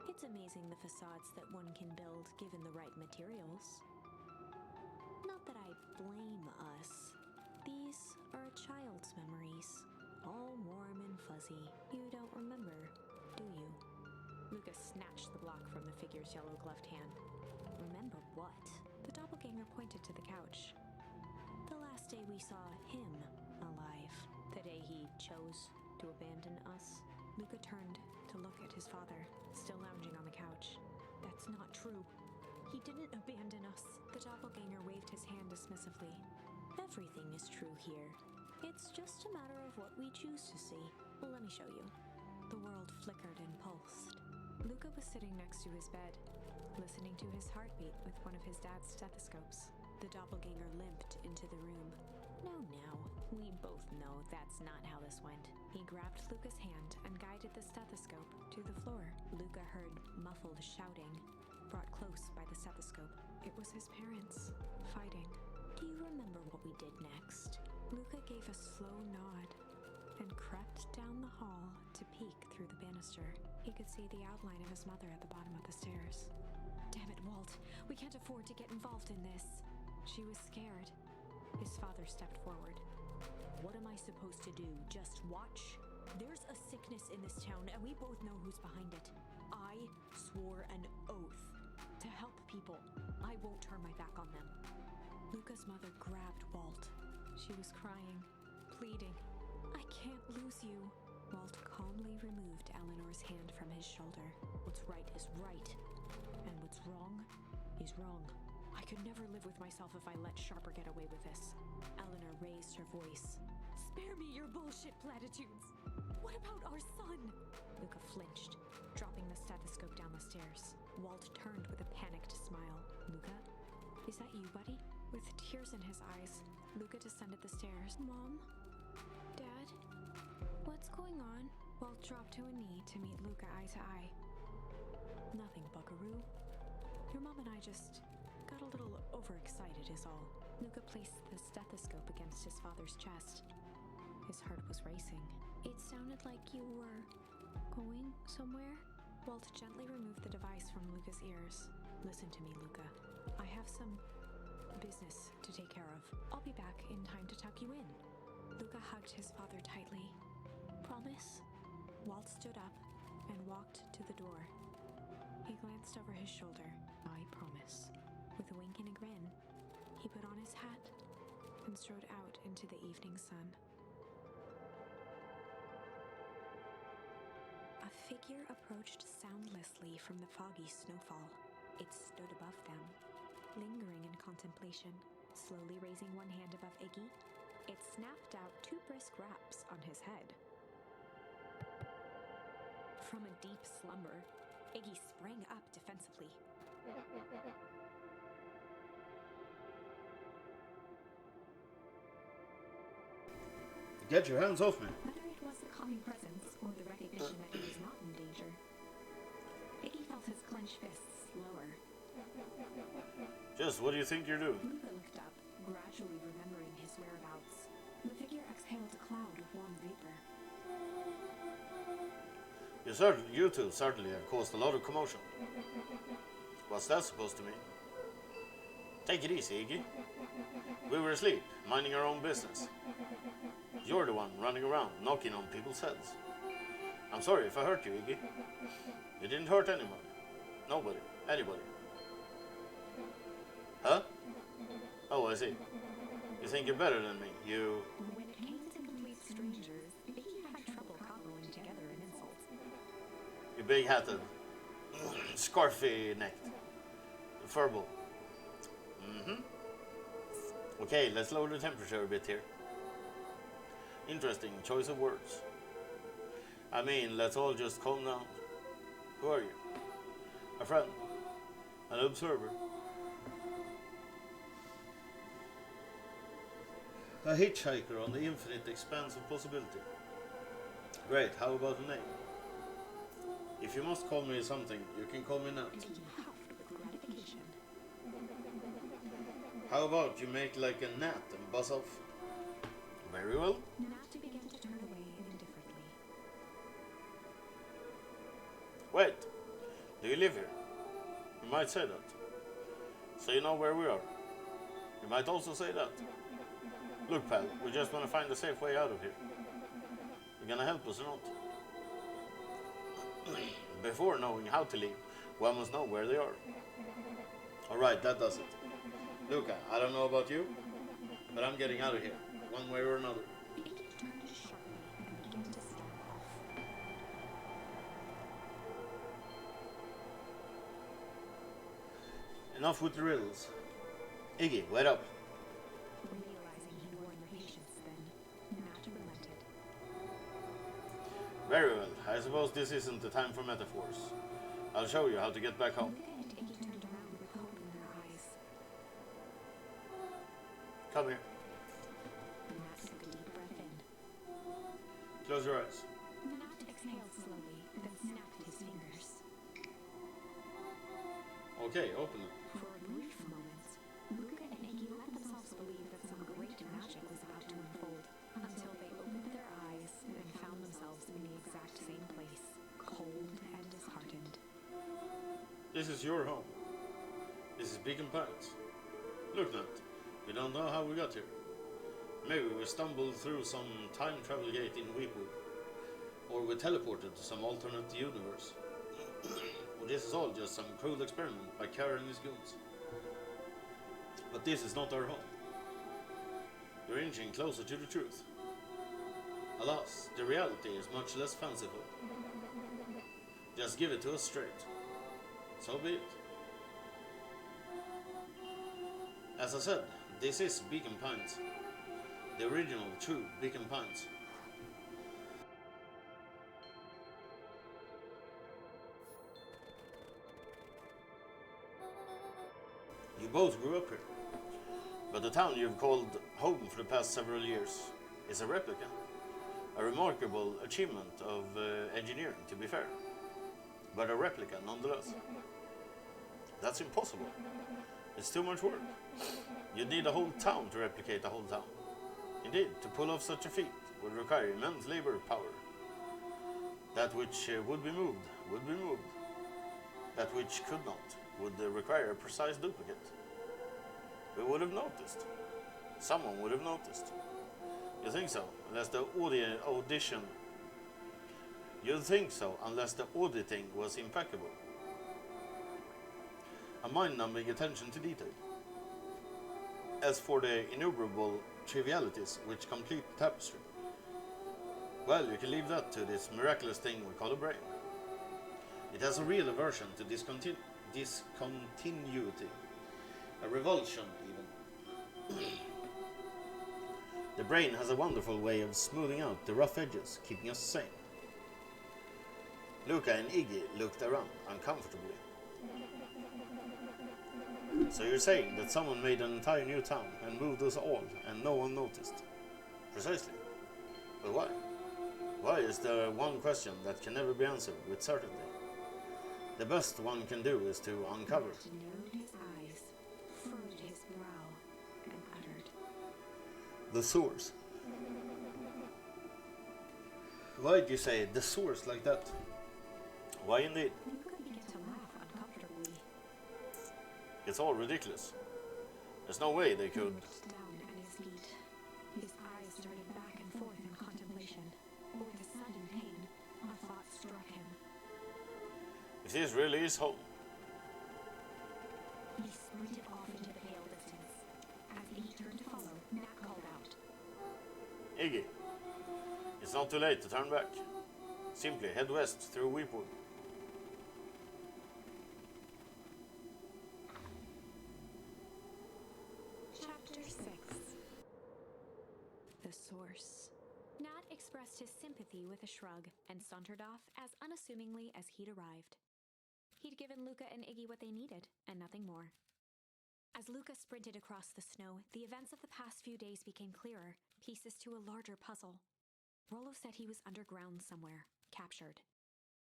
It's amazing the facades that one can build given the right materials. Not that I blame us. These are a child's memories, all warm and fuzzy. You don't remember, do you? Lucas snatched the block from the figure's yellow-gloved hand. Remember what? The doppelganger pointed to the couch. The last day we saw him alive. The day he chose to abandon us. Luca turned to look at his father, still lounging on the couch. That's not true. He didn't abandon us. The doppelganger waved his hand dismissively. Everything is true here. It's just a matter of what we choose to see. Well, let me show you. The world flickered and pulsed. Luca was sitting next to his bed, listening to his heartbeat with one of his dad's stethoscopes. The doppelganger limped into the room. No, now. We both know that's not how this went. He grabbed Luca's hand and guided the stethoscope to the floor. Luca heard muffled shouting, brought close by the stethoscope. It was his parents, fighting. Do you remember what we did next? Luca gave a slow nod and crept down the hall to peek through the banister. He could see the outline of his mother at the bottom of the stairs. Damn it, Walt. We can't afford to get involved in this. She was scared. His father stepped forward. What am I supposed to do? Just watch? There's a sickness in this town, and we both know who's behind it. I swore an oath to help people. I won't turn my back on them. Luca's mother grabbed Walt. She was crying, pleading. I can't lose you. Walt calmly removed Eleanor's hand from his shoulder. What's right is right, and what's wrong is wrong. I could never live with myself if I let Sharper get away with this. Eleanor raised her voice. Spare me your bullshit platitudes. What about our son? Luca flinched, dropping the stethoscope down the stairs. Walt turned with a panicked smile. Luca, is that you, buddy? With tears in his eyes, Luca descended the stairs. Mom? Dad? What's going on? Walt dropped to a knee to meet Luca eye to eye. Nothing, buckaroo. Your mom and I just got a little overexcited is all. Luca placed the stethoscope against his father's chest. His heart was racing. It sounded like you were going somewhere? Walt gently removed the device from Luca's ears. Listen to me, Luca. I have some business to take care of. I'll be back in time to tuck you in. Luca hugged his father tightly. Promise? Walt stood up and walked to the door. He glanced over his shoulder. I promise. With a wink and a grin, he put on his hat and strode out into the evening sun. A figure approached soundlessly from the foggy snowfall. It stood above them, lingering in contemplation. Slowly raising one hand above Iggy, it snapped out 2 brisk raps on his head. From a deep slumber, Iggy sprang up defensively.
Get your hands off me.
Whether it was the calming presence or the recognition that he was not in danger, Iggy felt his clenched fists lower.
Just what do you think you're doing?
Luca looked up, gradually remembering his whereabouts. The figure exhaled a cloud of warm vapor.
You two certainly have caused a lot of commotion. What's that supposed to mean? Take it easy, Iggy. We were asleep, minding our own business. You're the one running around, knocking on people's heads. I'm sorry if I hurt you, Iggy. You didn't hurt anyone. Nobody. Anybody. Huh? Oh, I see. You think you're better than me. You...
When it came to complete strangers, Iggy had trouble cobbling together an insult.
You big-hatted, scarfy-necked, furball. Okay, let's lower the temperature a bit here. Interesting choice of words. I mean, let's all just calm down. Who are you? A friend? An observer? A hitchhiker on the infinite expanse of possibility. Great, how about a name? If you must call me something, you can call me Nat.
And he huffed with gratification.
How about you make like a gnat and buzz off? Very well.
Nat began to turn away indifferently.
Wait, do you live here? You might say that. So you know where we are. You might also say that. Look, pal, we just want to find a safe way out of here. You're gonna help us or not? Before knowing how to leave, one must know where they are. Alright, that does it. Luca, I don't know about you, but I'm getting out of here, one way or another.
Iggy turned sharply and began to storm off.
Enough with the riddles. Iggy, wait up.
Realizing he wore no patience then, Nat relented.
Very well, I suppose this isn't the time for metaphors. I'll show you how to get back home.
Luca and Iggy turned around with hope in their eyes.
Come here.
Nat took a deep breath in.
Close your eyes.
Nat exhaled slowly, then snapped his fingers.
Okay, open it.
For a brief moment, Luca and Iggy let themselves believe that some great magic was about to unfold, until they opened their eyes and found themselves in the exact same place, cold and disheartened.
This is your home. This is Beacon Pines. Look, Nat, we don't know how we got here. Maybe we stumbled through some time travel gate in Weepwood, or we teleported to some alternate universe. Or this is all just some cruel experiment by Kara and his goons. But this is not our home. You're inching closer to the truth. Alas, the reality is much less fanciful. Just give it to us straight. So be it. As I said, this is Beacon Pines. The original, true Beacon Pines. You both grew up here. But the town you've called home for the past several years is a replica. A remarkable achievement of engineering, to be fair. But a replica nonetheless. That's impossible. It's too much work. You'd need a whole town to replicate a whole town. Indeed, to pull off such a feat would require immense labor power. That which would be moved would be moved. That which could not would require a precise duplicate. We would have noticed. Someone would have noticed. You think so? Unless the audition... You'd think so, unless the auditing was impeccable. A mind-numbing attention to detail. As for the innumerable trivialities which complete the tapestry, well, you can leave that to this miraculous thing we call a brain. It has a real aversion to discontinuity, a revulsion even. The brain has a wonderful way of smoothing out the rough edges, keeping us sane. Luca and Iggy looked around uncomfortably. So you're saying that someone made an entire new town and moved us all and no one noticed? Precisely. But why? Why is the one question that can never be answered with certainty? The best one can do is to uncover.
Nat narrowed his eyes, furrowed his brow, and uttered,
The source. Why'd you say the source like that? Why indeed?
Luca began to laugh uncomfortably.
It's all ridiculous. There's no way they
He
could...
looked down at his feet. His eyes started back and forth in contemplation. With a sudden pain, a thought struck him.
If this really is home,
He sprinted off into the pale
Iggy, it's not too late to turn back. Simply head west through Weepwood.
Chapter 6. The Source. Nat expressed his sympathy with a shrug and sauntered off as unassumingly as he'd arrived. He'd given Luca and Iggy what they needed, and nothing more. As Luca sprinted across the snow, the events of the past few days became clearer, pieces to a larger puzzle. Rollo said he was underground somewhere, captured.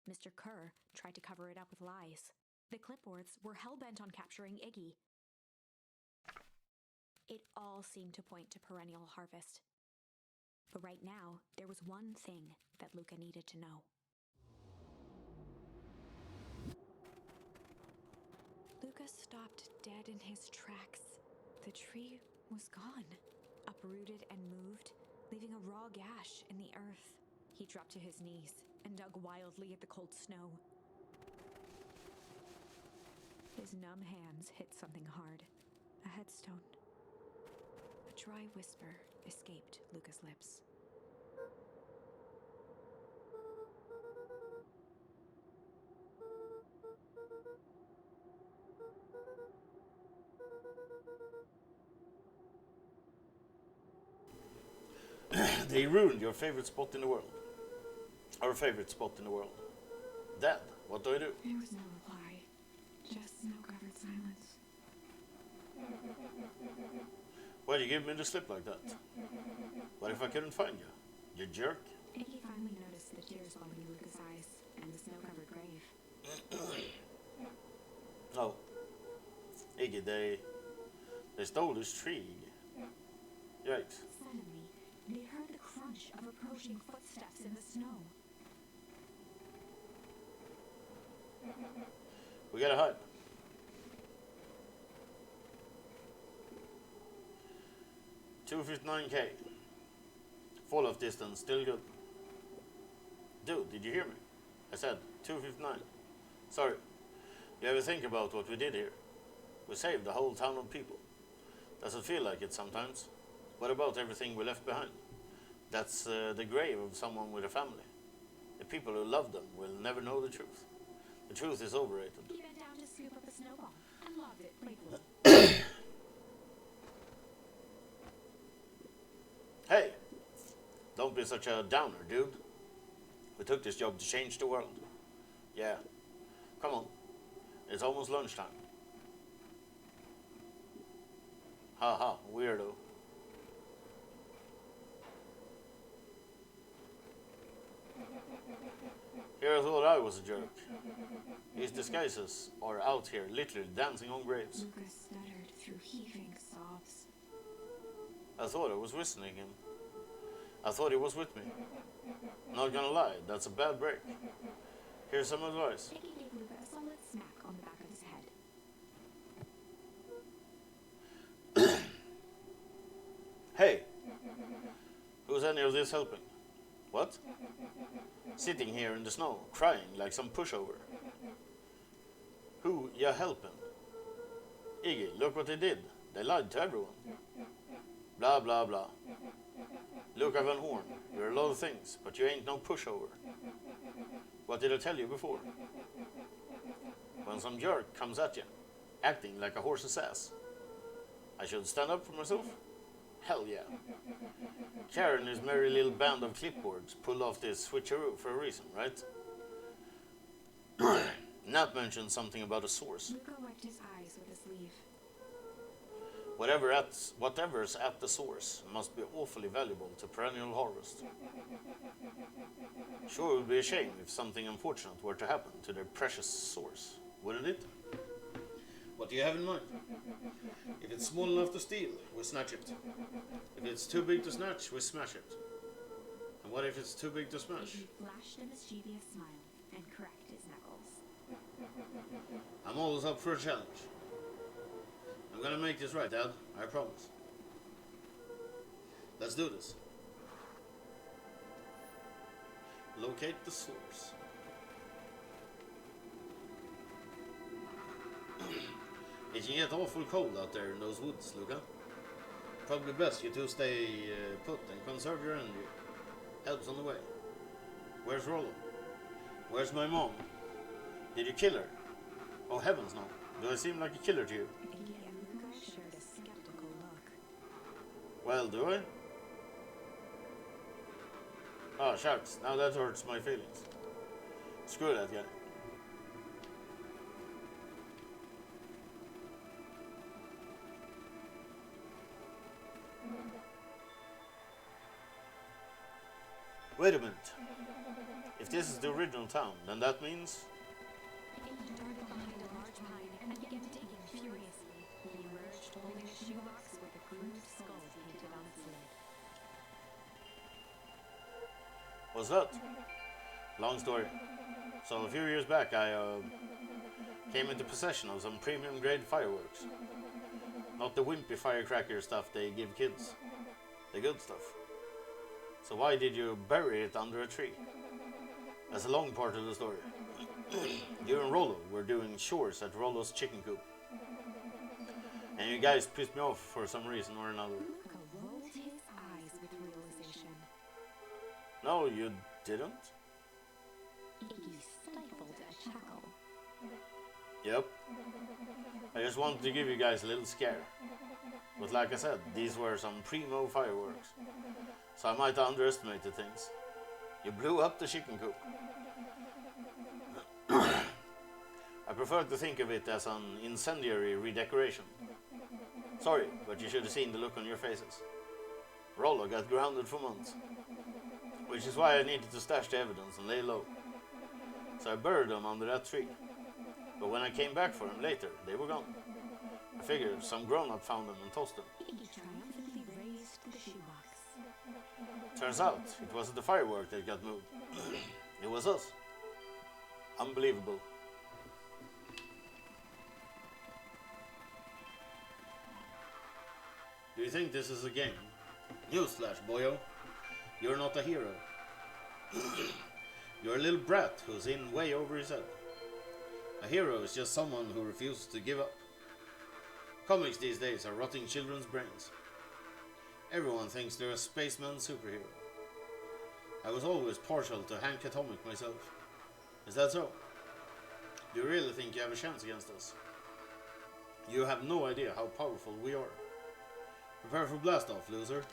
Mr. Kerr tried to cover it up with lies. The clipboards were hell-bent on capturing Iggy. It all seemed to point to Perennial Harvest. But right now, there was one thing that Luca needed to know. Luca stopped dead in his tracks. The tree was gone, uprooted and moved, leaving a raw gash in the earth. He dropped to his knees and dug wildly at the cold snow. His numb hands hit something hard, a headstone. A dry whisper escaped Luca's lips.
They ruined your favorite spot in the world. Our favorite spot in the world. Dad, what do I do?
There was no reply, just snow-covered silence.
Why'd you give me the slip like that? What if I couldn't find you? You jerk.
Iggy finally noticed the tears welling in Luca's eyes and the snow-covered grave.
Oh. Iggy, they stole this tree. Yikes.
Suddenly, they heard the crunch of approaching footsteps in the snow.
We gotta hide. $259K. Fall-off distance still good. Dude, did you hear me? I said 259. Sorry. You ever think about what we did here? We saved a whole town of people. Doesn't feel like it sometimes. What about everything we left behind? That's the grave of someone with a family. The people who love them will never know the truth. The truth is overrated.
He bent down to scoop up a snowball and lobbed it playfully.
Hey, don't be such a downer, dude. We took this job to change the world. Yeah, come on. It's almost lunchtime. Haha, weirdo. Here I thought I was a jerk. His disguises are out here literally dancing on graves.
Luca stuttered through heaving sobs.
I thought I was whistling him. I thought he was with me. Not gonna lie, that's a bad break. Here's some advice.
Iggy gave Luca a solid smack on the back of his head.
Hey! Who's any of this helping? What? Sitting here in the snow, crying like some pushover. Who ya helping? Iggy, look what they did. They lied to everyone. Blah, blah, blah. Luca Van Horn, you're a lot of things, but you ain't no pushover. What did I tell you before? When some jerk comes at you, acting like a horse's ass, I should stand up for myself? Hell yeah. Karen and his merry little band of clipboards pulled off this switcheroo for a reason, right? Nat mentioned something about a source.
Luca wiped his eyes with his sleeve.
Whatever's at the source must be awfully valuable to Perennial Harvest. Sure, it would be a shame if something unfortunate were to happen to their precious source, wouldn't it? What do you have in mind? If it's small enough to steal, we snatch it. If it's too big to snatch, we smash it. And what if it's too big to smash?
He flashed a mischievous smile and cracked his knuckles.
I'm always up for a challenge. I'm gonna make this right, Dad. I promise. Let's do this. Locate the source. It can get awful cold out there in those woods, Luca. Probably best you two stay put and conserve your energy. Help's on the way. Where's Rollo? Where's my mom? Did you kill her? Oh heavens no. Do I seem like a killer to you?
Iggy shared a skeptical look.
Well, do I? Oh shucks, now that hurts my feelings. Screw that guy. Wait a minute. If this is the original town, then that means...
Iggy darted behind a large pine and began digging furiously. He emerged holding a shoebox with a crude skull painted on its lid.
What's that? Long story. So a few years back I came into possession of some premium grade fireworks. Not the wimpy firecracker stuff they give kids. The good stuff. So why did you bury it under a tree? That's a long part of the story. You and Rollo were doing chores at Rollo's chicken coop. And you guys pissed me off for some reason or another.
Luca rolled his eyes with realization.
No, you didn't?
Iggy stifled a chuckle.
Yep. I just wanted to give you guys a little scare. But like I said, these were some primo fireworks. So I might have underestimated things. You blew up the chicken coop. I prefer to think of it as an incendiary redecoration. Sorry, but you should have seen the look on your faces. Rollo got grounded for months. Which is why I needed to stash the evidence and lay low. So I buried them under that tree. But when I came back for them later, they were gone. I figured some grown-up found them and tossed them.
Iggy triumphantly raised the shoebox.
Turns out, it wasn't the firework that got moved. It was us. Unbelievable. Do you think this is a game? Newsflash, boyo. You're not a hero. You're a little brat who's in way over his head. A hero is just someone who refuses to give up. Comics these days are rotting children's brains. Everyone thinks they're a spaceman superhero. I was always partial to Hank Atomic myself. Is that so? Do you really think you have a chance against us? You have no idea how powerful we are. Prepare for blast off, loser.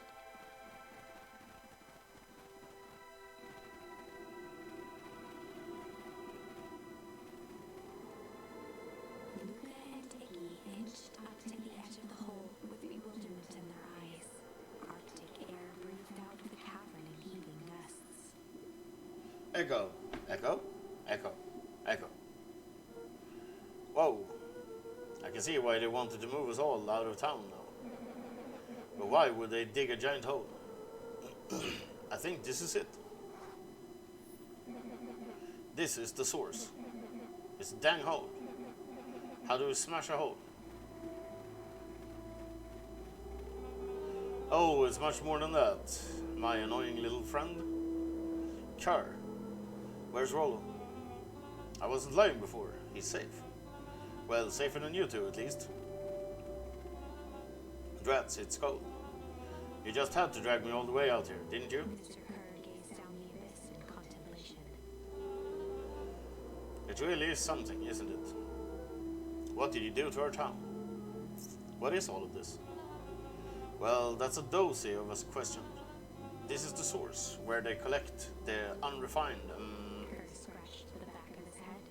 Luca and Iggy inched up to the edge of the hole with bewilderment in their eyes. Arctic air breathed out of the cavern in heaving gusts.
Echo, echo, echo, echo. Whoa. I can see why they wanted to move us all out of town now. But why would they dig a giant hole? I think this is it. This is the source. It's a dang hole. How do we smash a hole? Oh, it's much more than that, my annoying little friend. Char, where's Rollo? I wasn't lying before. He's safe. Well, safer than you two, at least. Drats, it's cold. You just had to drag me all the way out here, didn't you?
Mr. Kerr gazed down the abyss in contemplation.
It really is something, isn't it? What did you do to our town? What is all of this? Well, that's a dozy of a question. This is the source, where they collect the unrefined.
Kerr scratched the back of his head.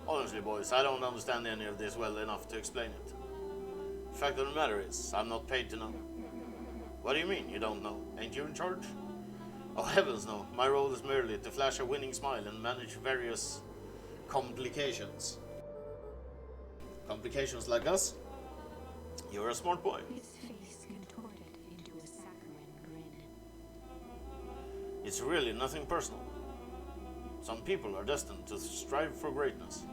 Honestly, boys, I don't understand any of this well enough to explain it. The fact of the matter is, I'm not paid to know. What do you mean, you don't know? Ain't you in charge? Oh, heavens no. My role is merely to flash a winning smile and manage various complications. Complications like us? You're a smart boy.
His face contorted into a saccharine grin.
It's really nothing personal. Some people are destined to strive for greatness.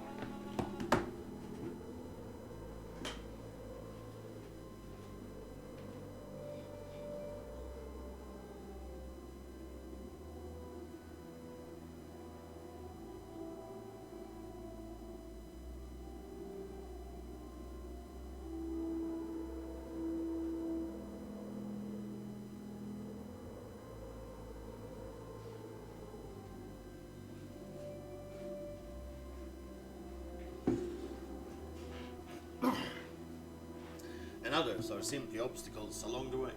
others are simply obstacles along the way.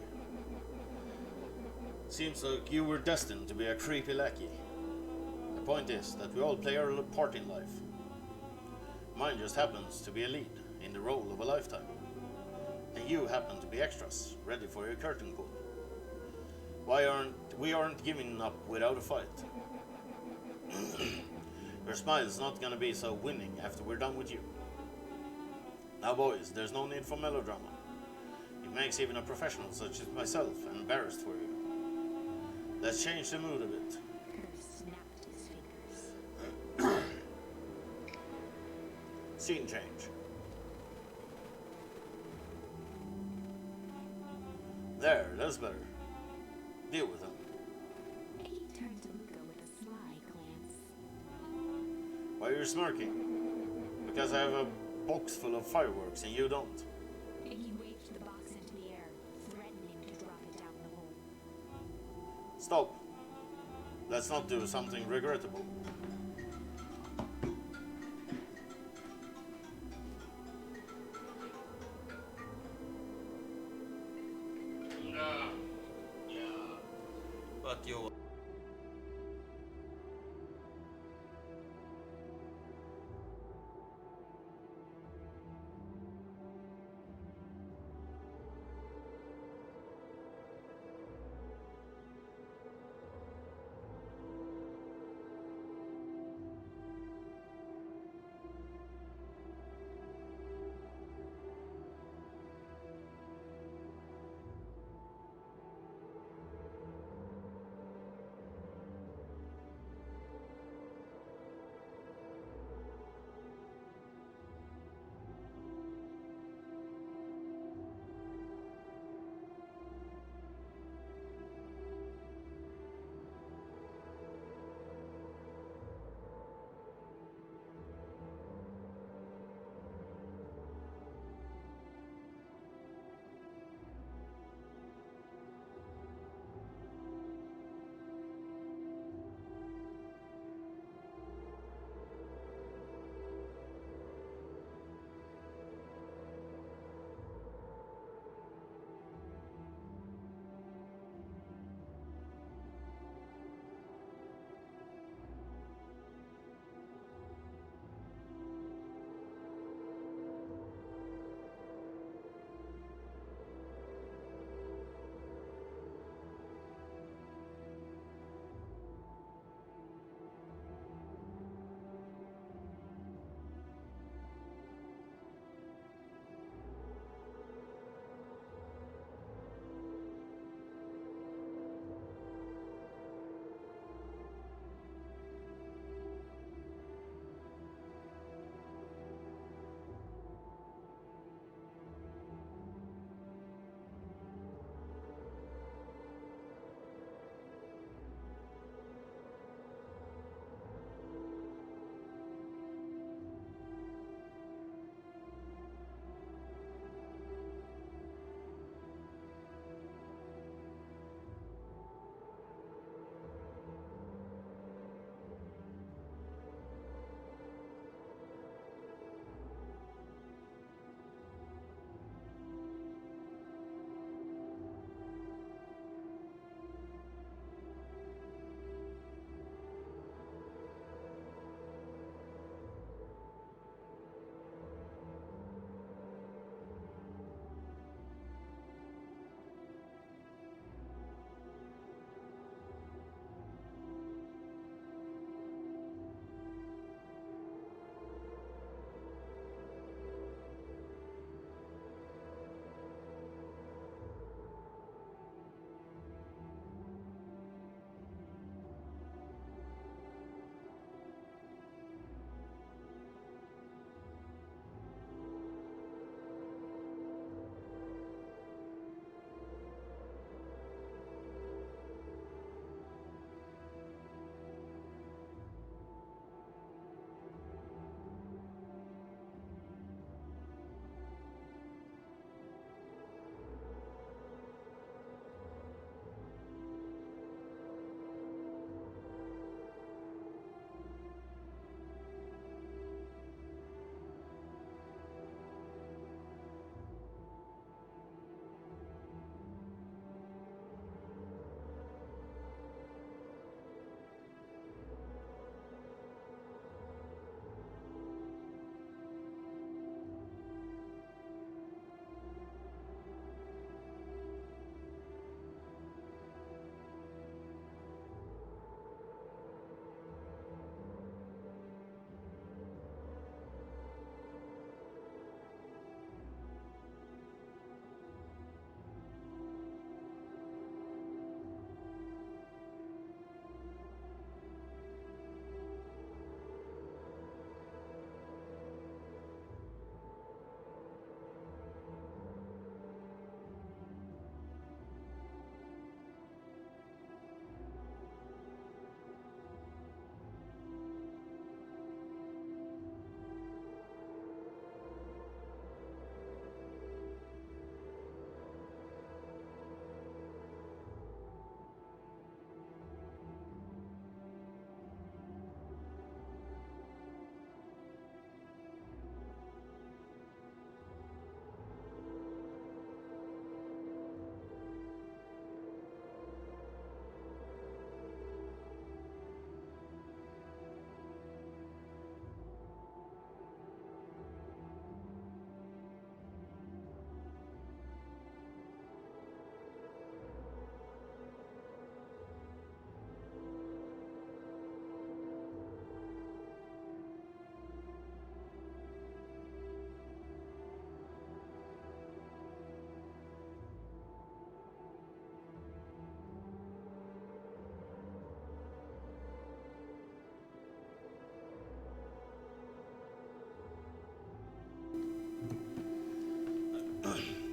Seems like you were destined to be a creepy lackey. The point is that we all play our part in life. Mine just happens to be a lead in the role of a lifetime. And you happen to be extras, ready for your curtain call. We aren't giving up without a fight. Your smile's not gonna be so winning after we're done with you. Now boys, there's no need for melodrama. It makes even a professional such as myself embarrassed for you. Let's change the mood a bit.
Curse snapped his fingers.
Scene change. There, that's better. Deal with him.
He turned to Luca with a sly glance.
Why are you smirking? Because I have a box full of fireworks and you don't.
He waved the box into the air, threatening to drop it down the hole.
Stop. Let's not do something regrettable. But you...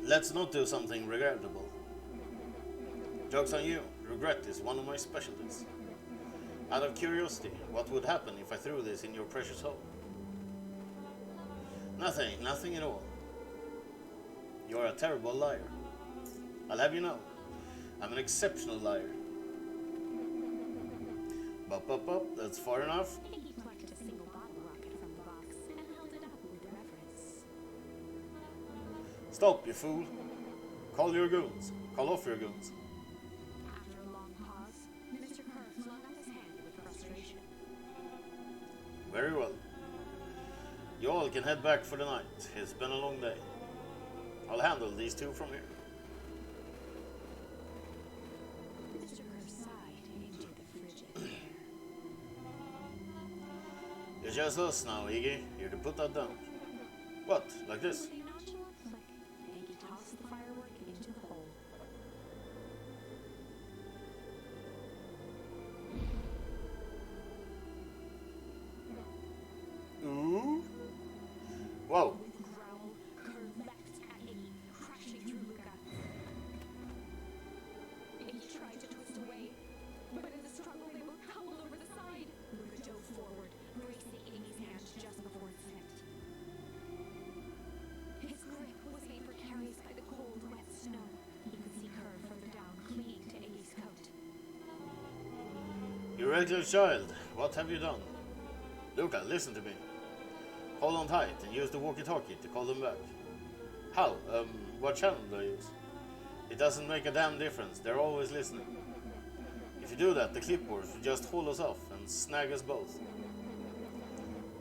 let's not do something regrettable. Joke's on you, regret is one of my specialties. Out of curiosity, what would happen if I threw this in your precious hole? Nothing at all. You're a terrible liar. I'll have you know, I'm an exceptional liar. Bop, that's far enough.
He plucked a single bottle rocket from the box and held it up with reverence.
Stop, you fool. Call your goons. Call off your goons.
After a long pause, Mr. Kerr flung up his hand with frustration.
Very well. You all can head back for the night. It's been a long day. I'll handle these two from here.
Mr. Kerr sighed into the frigid air.
It's just us now, Iggy. You're to put that down. What? Like this?
With a nonchalant flick, Iggy tossed the firework into the hole.
Ooh. Whoa.
With a growl, Kerr leapt at Iggy, crashing through Luca. Iggy tried to twist away, but in the struggle they were coupled over the side. Luca dove forward, bracing Iggy's hand just before it slipped. His grip was made precarious by the cold, wet snow. He could see Kerr further down, clinging to Iggy's coat.
You reckless child. What have you done? Luca, listen to me. Hold on tight and use the walkie-talkie to call them back. How? What channel do I use? It doesn't make a damn difference. They're always listening. If you do that, the clipboards will just haul us off and snag us both.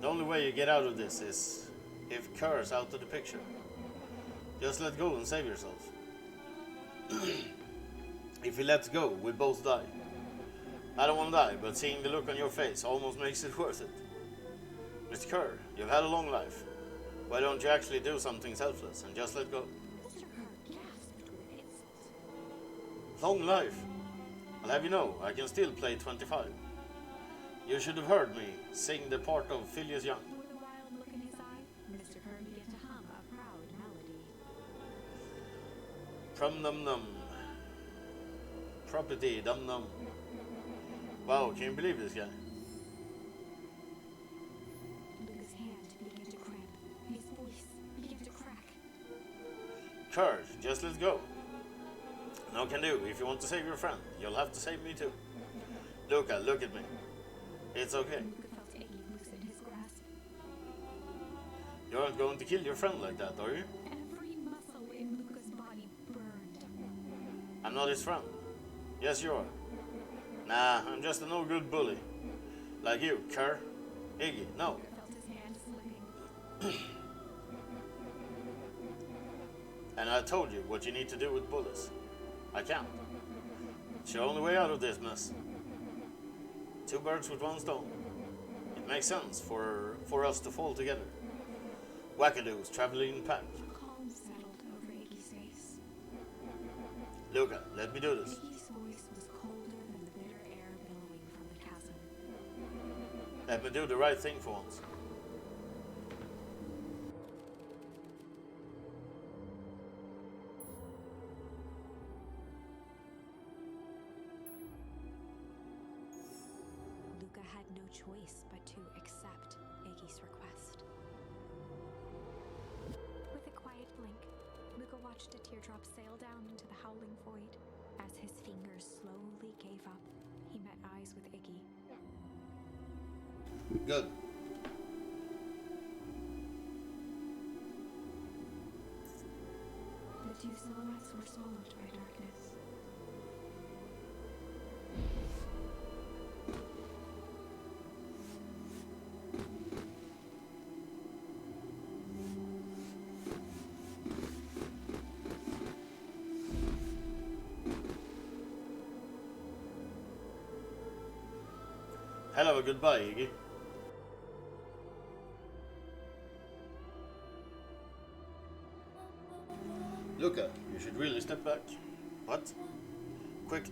The only way you get out of this is if Kerr's out of the picture. Just let go and save yourself. If he lets go, we both die. I don't want to die, but seeing the look on your face almost makes it worth it. Mr. Kerr, you've had a long life. Why don't you actually do something selfless and just let go?
Mr. Kerr gasped with insult.
Long life? I'll have you know, I can still play 25. You should have heard me sing the part of Phileas Young.
With a wild look in his eye, Mr. Kerr began to hum a proud melody.
Prum num num. Property dum num. Wow, can you believe this guy?
Luca's hand began to cramp. His voice began to crack.
Kerr, just let go. No can do. If you want to save your friend, you'll have to save me too. Luca, look at me. It's okay.
Luca felt Iggy loosen his grasp.
You aren't going to kill your friend like that, are you?
Every muscle in Luca's body burned.
I'm not his friend. Yes, you are. Nah, I'm just a no-good bully. Like you, Kerr. Iggy, no.
Luca felt his hand slipping.
And I told you what you need to do with bullies. I can't. It's your only way out of this mess. Two birds with one stone. It makes sense for us to fall together. Wackadoos traveling in pack.
Calm settled over Iggy's face.
Luca, let me do this.
Iggy's voice was colder than the bitter air billowing from the chasm.
Let me do the right thing for once.
Luca had no choice but to accept Iggy's request. With a quiet blink, Luca watched a teardrop sail down into the howling void. As his fingers slowly gave up, he met eyes with Iggy.
Good.
The two silhouettes were swallowed by darkness.
Hell of a goodbye, Iggy. Luca, you should really step back. What? Quick.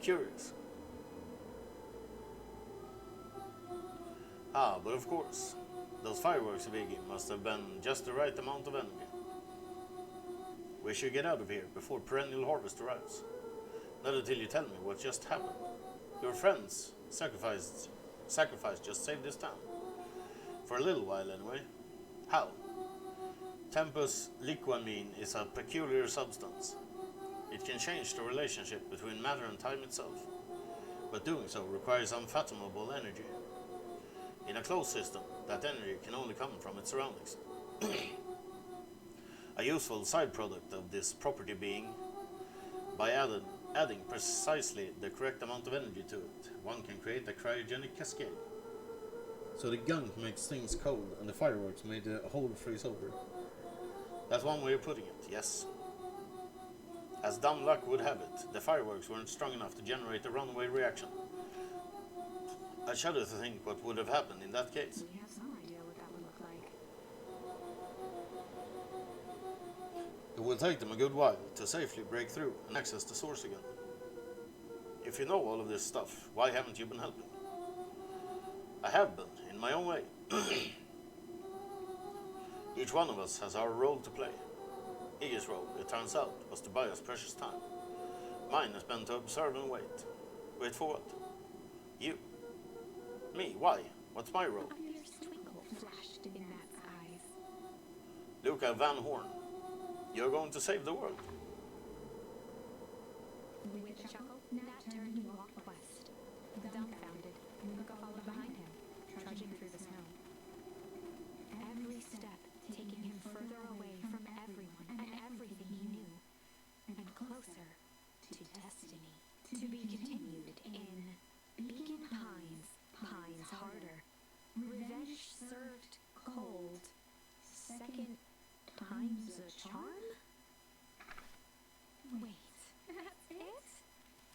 Curious. Ah, but of course, those fireworks of Iggy must have been just the right amount of energy. We should get out of here before perennial harvest arrives. Not until you tell me what just happened. Your friends sacrifice just saved this town. For a little while anyway. How? Tempus liquamine is a peculiar substance. It can change the relationship between matter and time itself, but doing so requires unfathomable energy. In a closed system, that energy can only come from its surroundings. A useful side product of this property being, by adding precisely the correct amount of energy to it, one can create a cryogenic cascade. So the gunk makes things cold and the fireworks made the whole freeze over. That's one way of putting it, yes. As dumb luck would have it, the fireworks weren't strong enough to generate a runaway reaction. I shudder to think what would have happened in that case.
We have some idea what that would look like.
It will take them a good while to safely break through and access the source again. If you know all of this stuff, why haven't you been helping? I have been, in my own way. Each one of us has our role to play. Iggy's role, it turns out, was to buy us precious time. Mine has been to observe and wait. Wait for what? You. Me, why? What's my role?
A fierce twinkle flashed in Nat's eyes.
Luca Van Horn, you're going to save the world.
With a chuckle, Nat turned and walked west. Dumbfounded, Luca followed behind him, trudging through the snow. Every step taking him further away from everyone and everything he knew, and closer to destiny. To be continued in Beacon Pines, Pines Harder. Revenge served cold. Second time's a charm? Wait, that's it?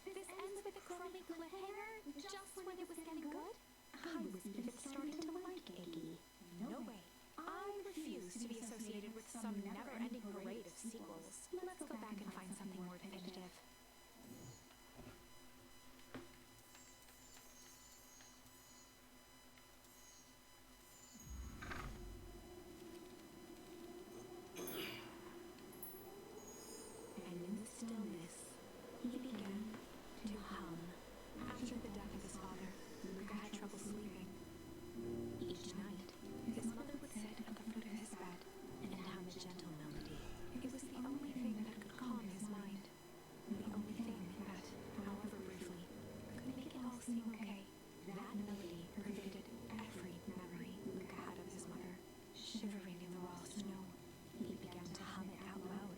This ends with a crummy cliffhanger just when it was getting good? I was even starting to like Iggy. No way. I refuse to be associated with some never-ending parade of sequels. Let's go back and find something more definitive. And in the stillness, he began to hum. After the death of his father, Luca had trouble sleeping. Each night, his mother would sit at the foot of his bed and hum a gentle melody. It was the only thing that could calm his mind. The only thing that, however briefly, could make it all seem okay. That melody pervaded every memory Luca had of his mother. Shivering in the raw snow, he began to hum it out loud.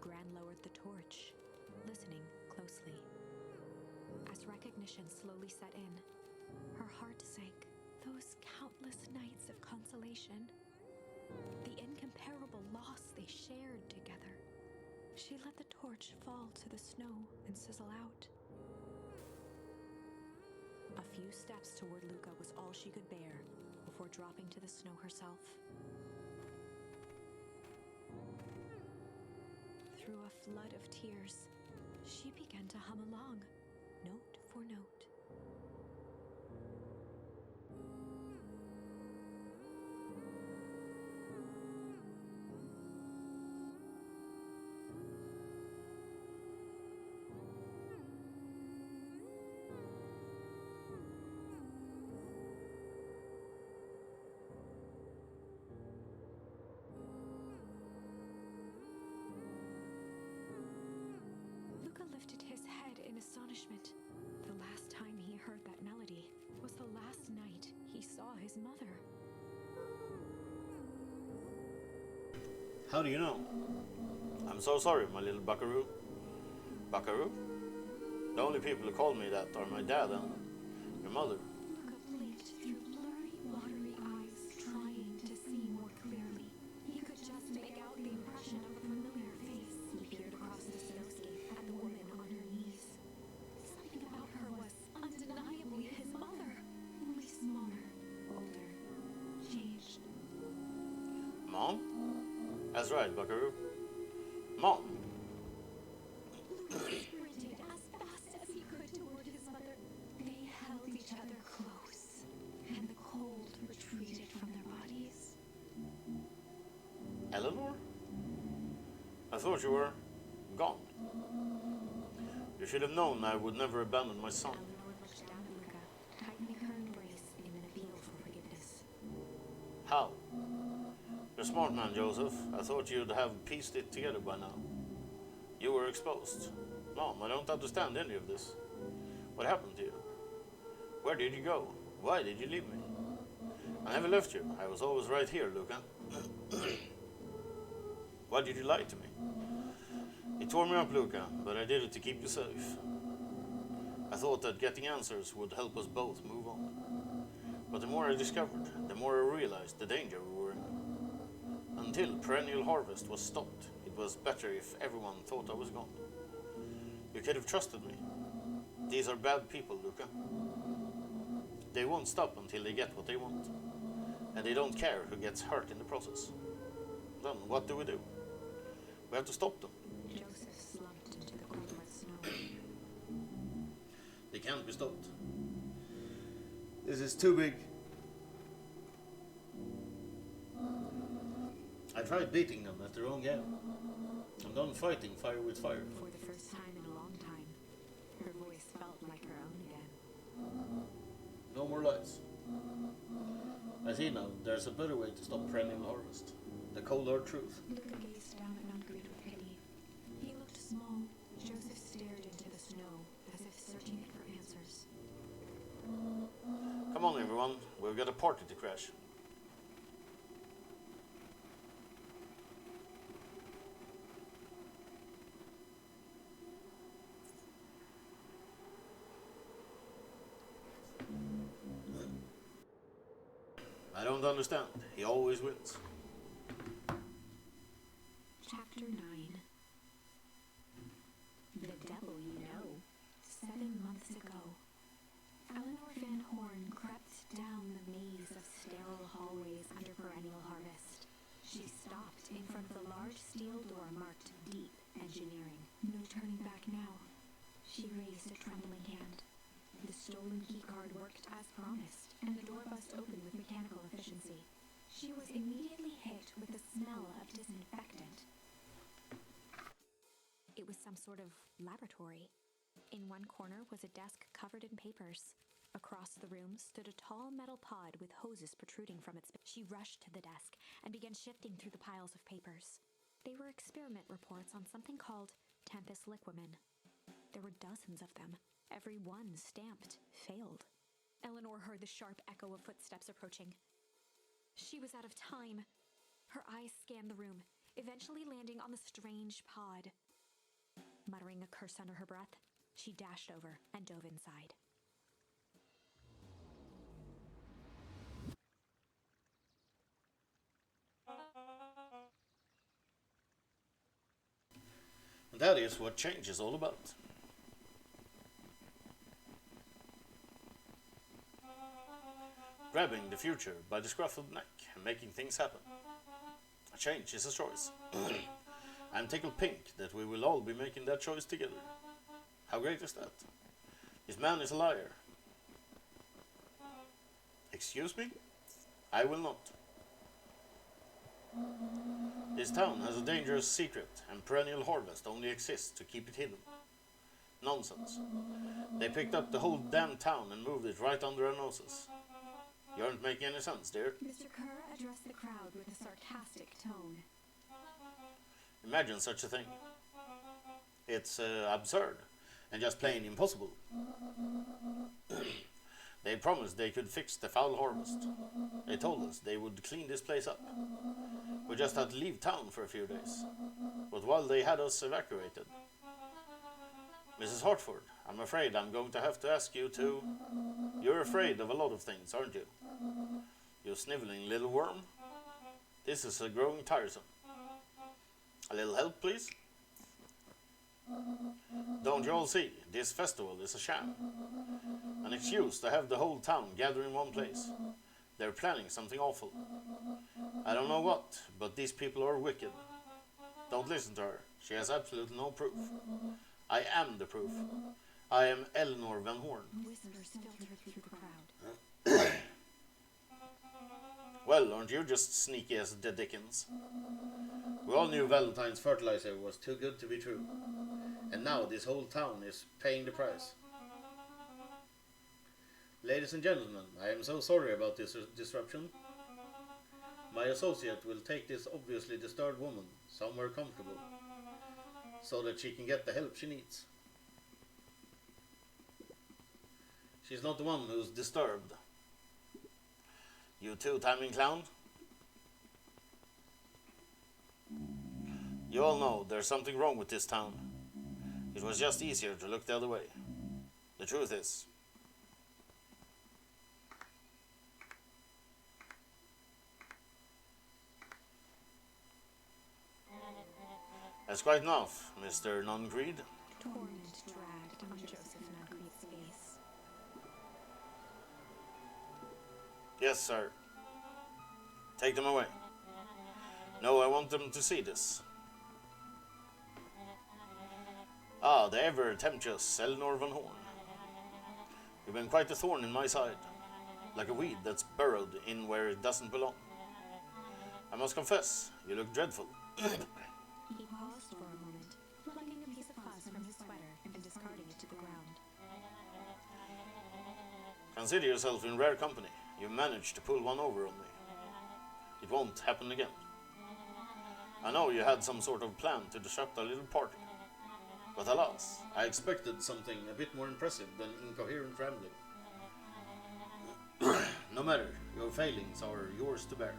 Gran lowered the torch, listening closely. As recognition slowly set in, her heart sank. Those countless nights of consolation, the incomparable loss they shared together. She let the torch fall to the snow and sizzle out. A few steps toward Luca was all she could bear before dropping to the snow herself. Through a flood of tears, she began to hum along, note for note. Luca lifted his head in astonishment. The last time he heard that melody was the last night he saw his mother.
How do you know? I'm so sorry, my little buckaroo. Buckaroo? The only people who call me that are my dad and your mother.
Luca blinked through blurry, watery eyes, trying to see more clearly. He could just make out the impression of a familiar face.
That's right, Buckaroo. Mom.
Luca sprinted as fast as he could toward his mother. They held each other close, and the cold retreated from their bodies.
Eleanor? I thought you were gone. You should have known I would never abandon my son.
Eleanor looked down at Luca, tightening her embrace in an appeal for forgiveness.
How? You're a smart man, Joseph. I thought you'd have pieced it together by now. You were exposed. Mom, I don't understand any of this. What happened to you? Where did you go? Why did you leave me? I never left you. I was always right here, Luca. Why did you lie to me? It tore me up, Luca, but I did it to keep you safe. I thought that getting answers would help us both move on. But the more I discovered, the more I realized the danger we were in. Until perennial harvest was stopped, it was better if everyone thought I was gone. You could have trusted me. These are bad people, Luca. They won't stop until they get what they want. And they don't care who gets hurt in the process. Then what do? We have to stop them.
Joseph slumped into the cold wet snow.
They can't be stopped. This is too big. I tried beating them at their own game. I'm done fighting fire with fire.
For the first time in a long time, her voice felt like her own again.
No more lies. I see now, there's a better way to stop perennial harvest. The cold hard truth.
Luca gazed down at Nungrid with pity. He looked small. Joseph stared into the snow, as if searching for answers.
Come on, everyone. We've got a party to crash. I don't understand. He always wins.
Chapter 9. The Devil You Know. 7 months ago, Eleanor Van Horn crept down the maze of sterile hallways under perennial harvest. She stopped in front of a large steel door marked Deep Engineering. No turning back now. She raised a trembling hand. The stolen keycard worked as promised, and the door bust open with mechanical efficiency. She was immediately hit with the smell of disinfectant. It was some sort of laboratory. In one corner was a desk covered in papers. Across the room stood a tall metal pod with hoses protruding from its base. She rushed to the desk and began shifting through the piles of papers. They were experiment reports on something called Tempus liquamen. There were dozens of them. Every one stamped failed. Eleanor heard the sharp echo of footsteps approaching. She was out of time. Her eyes scanned the room, eventually landing on the strange pod. Muttering a curse under her breath, she dashed over and dove inside.
And that is what change is all about. Grabbing the future by the scruff of the neck and making things happen. Change is a choice. I'm tickled pink that we will all be making that choice together. How great is that? This man is a liar. Excuse me? I will not. This town has a dangerous secret, and perennial harvest only exists to keep it hidden. Nonsense. They picked up the whole damn town and moved it right under our noses. You aren't making any sense, dear.
Mr. Kerr addressed the crowd with a sarcastic tone.
Imagine such a thing. It's absurd and just plain impossible. They promised they could fix the foul harvest. They told us they would clean this place up. We just had to leave town for a few days. But while they had us evacuated... Mrs. Hartford, I'm afraid I'm going to have to ask you to... You're afraid of a lot of things, aren't you? You sniveling little worm. This is growing tiresome. A little help, please? Don't you all see? This festival is a sham. An excuse to have the whole town gather in one place. They're planning something awful. I don't know what, but these people are wicked. Don't listen to her. She has absolutely no proof. I am the proof. I am Eleanor Van Horn.
Whispers filtered through the crowd.
Well, aren't you just sneaky as the Dickens? We all knew Valentine's fertilizer was too good to be true. And now this whole town is paying the price. Ladies and gentlemen, I am so sorry about this disruption. My associate will take this obviously disturbed woman somewhere comfortable, so that she can get the help she needs. She's not the one who's disturbed. You two-timing clown? You all know there's something wrong with this town. It was just easier to look the other way. The truth is, that's quite enough, Mr. Nuncreed.
Torment dragged on Joseph Nuncreed's face.
Yes, sir. Take them away. No, I want them to see this. Ah, the ever-tempestuous Eleanor Van Horn. You've been quite a thorn in my side, like a weed that's burrowed in where it doesn't belong. I must confess, you look dreadful.
He paused for a moment, plucking a piece of fuzz from his sweater and discarding it to the ground.
Consider yourself in rare company. You managed to pull one over on me. It won't happen again. I know you had some sort of plan to disrupt our little party. But alas, I expected something a bit more impressive than incoherent rambling. No matter, your failings are yours to bear.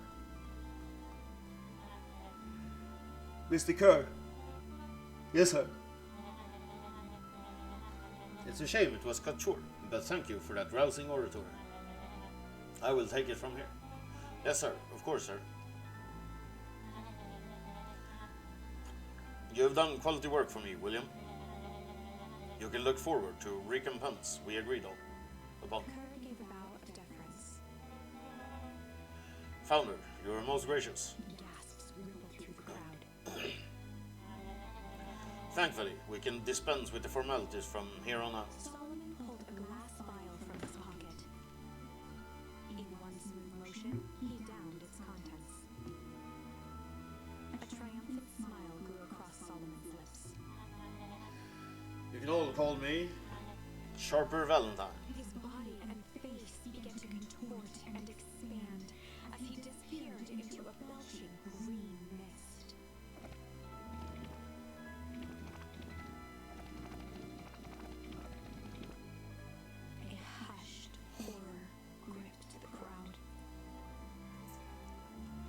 Mr. Kerr. Yes, sir. It's a shame it was cut short, but thank you for that rousing oratory. I will take it from here. Yes, sir. Of course, sir. You have done quality work for me, William. You can look forward to recompense we agreed upon.
Kerr gave a bow of deference.
Founder, you are most gracious.
Gasps rippled through the crowd.
Thankfully, we can dispense with the formalities from here on out.
Solomon pulled a glass vial from his pocket. In one smooth motion, he downed its contents. A triumphant smile grew across Solomon's lips.
You can all call me Sharper Valentine.
His body and face began to contort and expand as he disappeared into a belching green mist. A hushed horror gripped the crowd.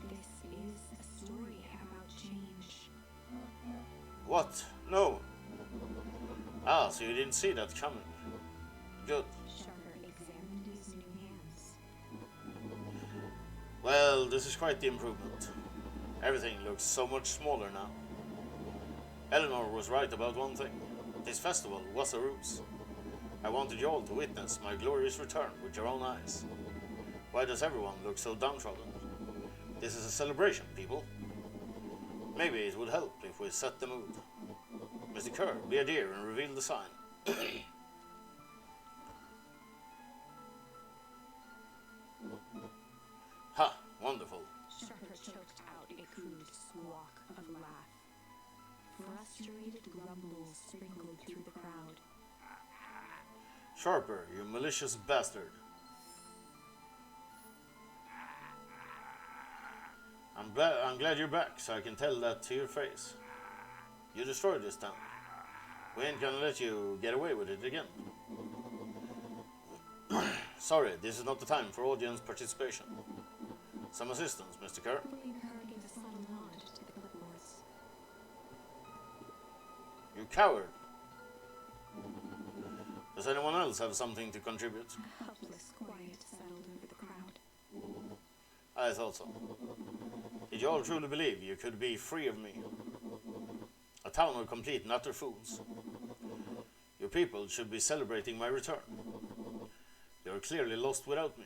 This is a story about change.
What? No. Ah, so you didn't see that coming. Good.
Sharper examined his new hands.
Well, this is quite the improvement. Everything looks so much smaller now. Eleanor was right about one thing. This festival was a ruse. I wanted you all to witness my glorious return with your own eyes. Why does everyone look so downtrodden? This is a celebration, people. Maybe it would help if we set the mood. Mr. Kerr, be a dear and reveal the sign. Ha! Wonderful.
Sharper choked out a crude squawk of laugh. Frustrated grumbles sprinkled through the crowd.
Sharper, you malicious bastard. I'm glad you're back, so I can tell that to your face. You destroyed this town. We ain't gonna let you get away with it again. Sorry, this is not the time for audience participation. Some assistance, Mr. Kerr.
William Kerr gave a subtle nod to the clipboards.
You coward. Does anyone else have something to contribute?
A helpless quiet settled over the crowd.
I thought so. Did you all truly believe you could be free of me? A town of complete and utter fools. Your people should be celebrating my return. You're clearly lost without me.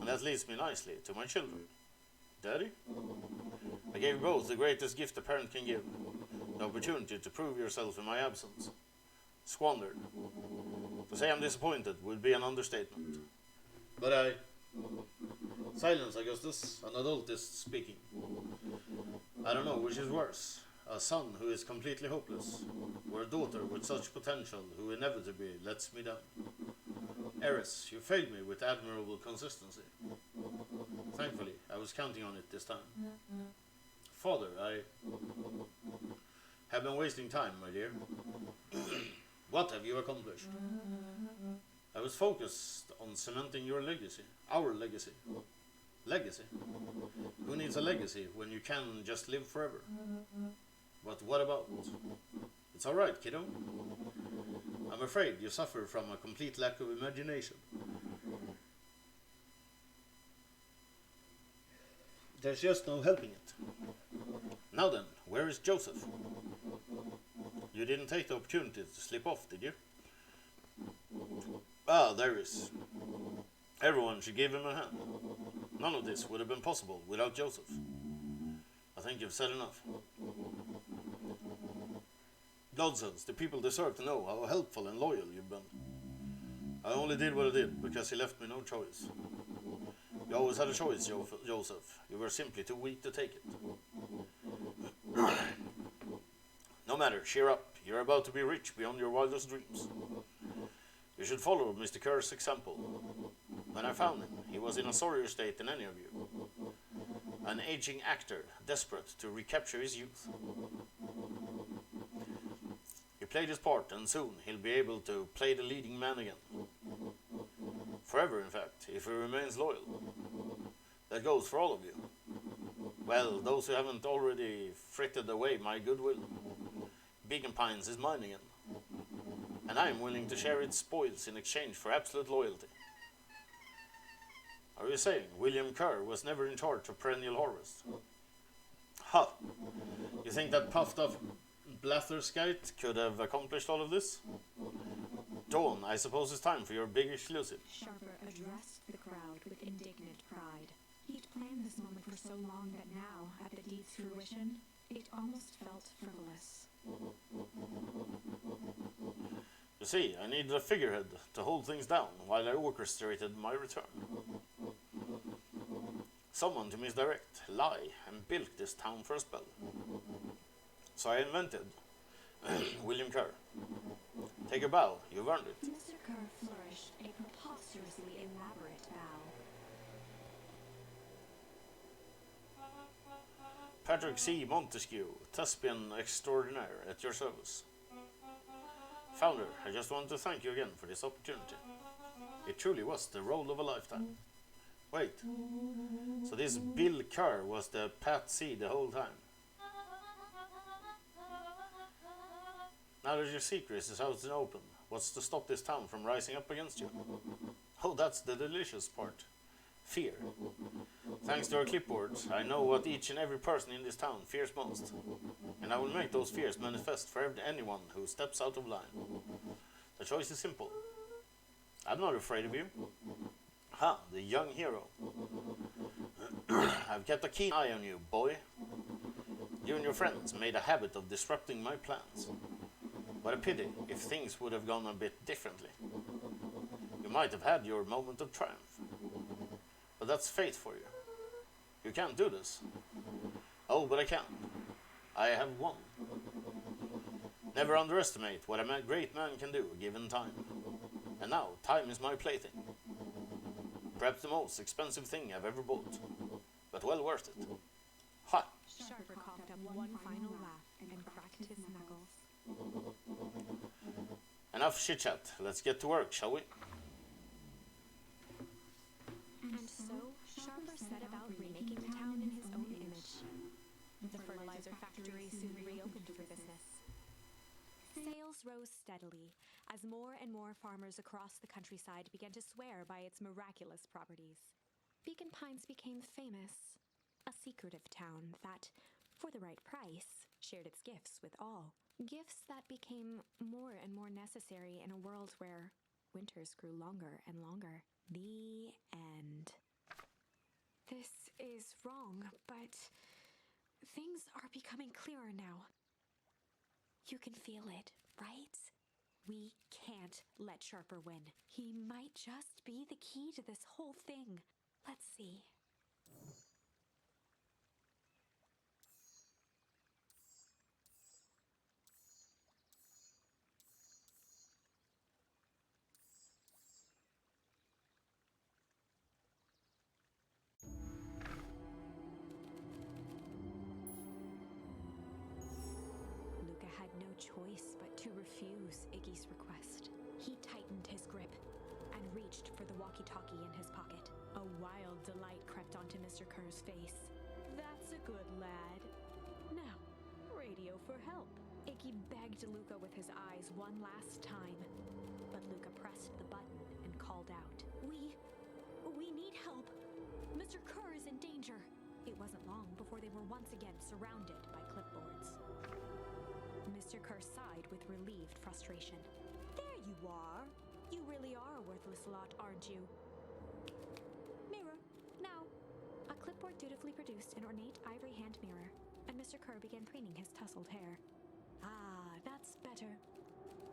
And that leads me nicely to my children. Daddy? I gave you both the greatest gift a parent can give, the opportunity to prove yourself in my absence. Squandered. To say I'm disappointed would be an understatement. But Silence, Augustus. An adult is speaking. I don't know which is worse. A son who is completely hopeless, or a daughter with such potential who inevitably lets me down. Eris, you failed me with admirable consistency. Thankfully, I was counting on it this time. Father, I have been wasting time, my dear. What have you accomplished? I was focused on cementing your legacy, our legacy. Legacy? Who needs a legacy when you can just live forever? But what about? It's alright, kiddo. I'm afraid you suffer from a complete lack of imagination. There's just no helping it. Now then, where is Joseph? You didn't take the opportunity to slip off, did you? Ah, there is. Everyone should give him a hand. None of this would have been possible without Joseph. I think you've said enough. Nonsense, the people deserve to know how helpful and loyal you've been. I only did what I did because he left me no choice. You always had a choice, Joseph. You were simply too weak to take it. No matter, cheer up. You're about to be rich beyond your wildest dreams. You should follow Mr. Kerr's example. When I found him, he was in a sorrier state than any of you. An aging actor, desperate to recapture his youth. He played his part, and soon he'll be able to play the leading man again. Forever, in fact, if he remains loyal. That goes for all of you. Well, those who haven't already frittered away my goodwill. Beacon Pines is mine again. And I am willing to share its spoils in exchange for absolute loyalty. Are you saying William Kerr was never in charge of Perennial Harvest? Ha! You think that puffed up blatherskite could have accomplished all of this? Dawn, I suppose it's time for your big exclusive.
Sharper addressed the crowd with indignant pride. He'd planned this moment for so long that now, at the deed's fruition, it almost felt frivolous.
You see, I needed a figurehead to hold things down while I orchestrated my return. Someone to misdirect, lie, and bilk this town for a spell. So I invented William Kerr. Take a bow, you've earned it.
Mr. Kerr flourished a preposterously elaborate bow.
Patrick C. Montesquieu, thespian extraordinaire, at your service. Founder, I just want to thank you again for this opportunity. It truly was the role of a lifetime. Wait, so this Bill Kerr was the Pat C the whole time? Now that your secret is out in the open, what's to stop this town from rising up against you? Oh, that's the delicious part. Fear. Thanks to our clipboards, I know what each and every person in this town fears most. And I will make those fears manifest for anyone who steps out of line. The choice is simple. I'm not afraid of you. Ha, the young hero. I've kept a keen eye on you, boy. You and your friends made a habit of disrupting my plans. What a pity if things would have gone a bit differently. You might have had your moment of triumph. But that's fate for you. You can't do this. Oh, but I can. I have won. Never underestimate what a great man can do given time. And now, time is my plaything. Perhaps the most expensive thing I've ever bought. But well worth it. Ha!
Sharper coughed up one final laugh and cracked his knuckles.
Enough chit-chat. Let's get to work, shall we?
And so, Sharper set about remaking the town in his own image. The fertilizer factory soon reopened for business. Sales rose steadily as more and more farmers across the countryside began to swear by its miraculous properties. Beacon Pines became famous, a secretive town that, for the right price, shared its gifts with all. Gifts that became more and more necessary in a world where winters grew longer and longer. The end. This is wrong, but things are becoming clearer now. You can feel it, right? We can't let Sharper win. He might just be the key to this whole thing. Let's see. Luca had no choice but to refuse Iggy's request. He tightened his grip and reached for the walkie-talkie in his pocket. A wild delight crept onto Mr. Kerr's face. That's a good lad. Now, radio for help. Iggy begged Luca with his eyes one last time, but Luca pressed the button and called out. We need help. Mr. Kerr is in danger. It wasn't long before they were once again surrounded by clipboards. Mr. Kerr sighed with relieved frustration. There you are. You really are a worthless lot, aren't you? Mirror, now. A clipboard dutifully produced an ornate ivory hand mirror, and Mr. Kerr began preening his tousled hair. Ah, that's better.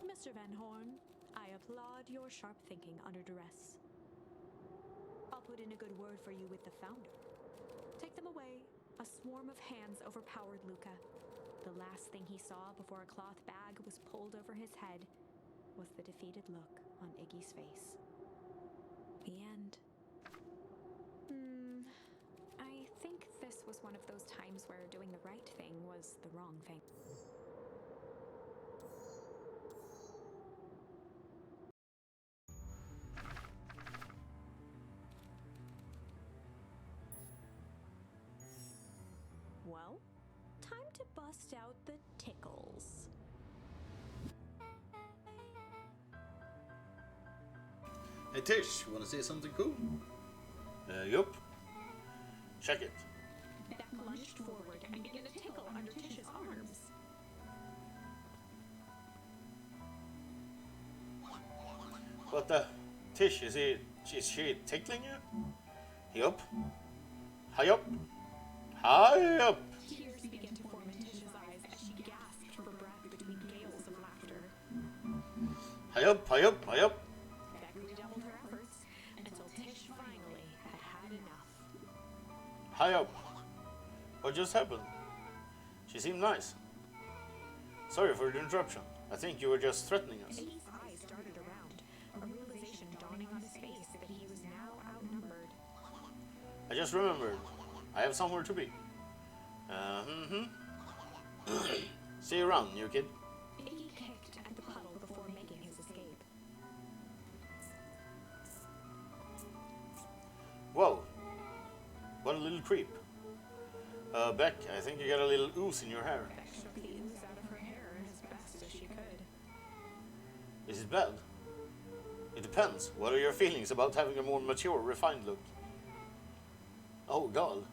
Mr. Van Horn, I applaud your sharp thinking under duress. I'll put in a good word for you with the founder. Take them away. A swarm of hands overpowered Luca. The last thing he saw before a cloth bag was pulled over his head was the defeated look on Iggy's face. The end. I think this was one of those times where doing the right thing was the wrong thing. Well, time to bust out the tickles.
Hey Tish, wanna see something cool?
Yup. Check it.
Beck lunged forward and began to tickle under Tish's arms.
What the? Tish, is she tickling you? Yup. High up. High up.
Tears began to form in Tish's eyes as she gasped for breath between gales of laughter.
High up, high up, high up.
Beck redoubled her efforts until Tish finally had enough.
High up. What just happened? She seemed nice. Sorry for the interruption. I think you were just threatening us.
Iggy's eyes darted around, a realization dawning on his face that he was now outnumbered.
I just remembered. I have somewhere to be. See you around, new kid.
Iggy kicked at the puddle before making his escape.
Whoa. What a little creep. Beck, I think you got a little ooze in your hair.
Beck shook the ooze out of her hair as best as she could.
Is it bad? It depends. What are your feelings about having a more mature, refined look? Oh, God.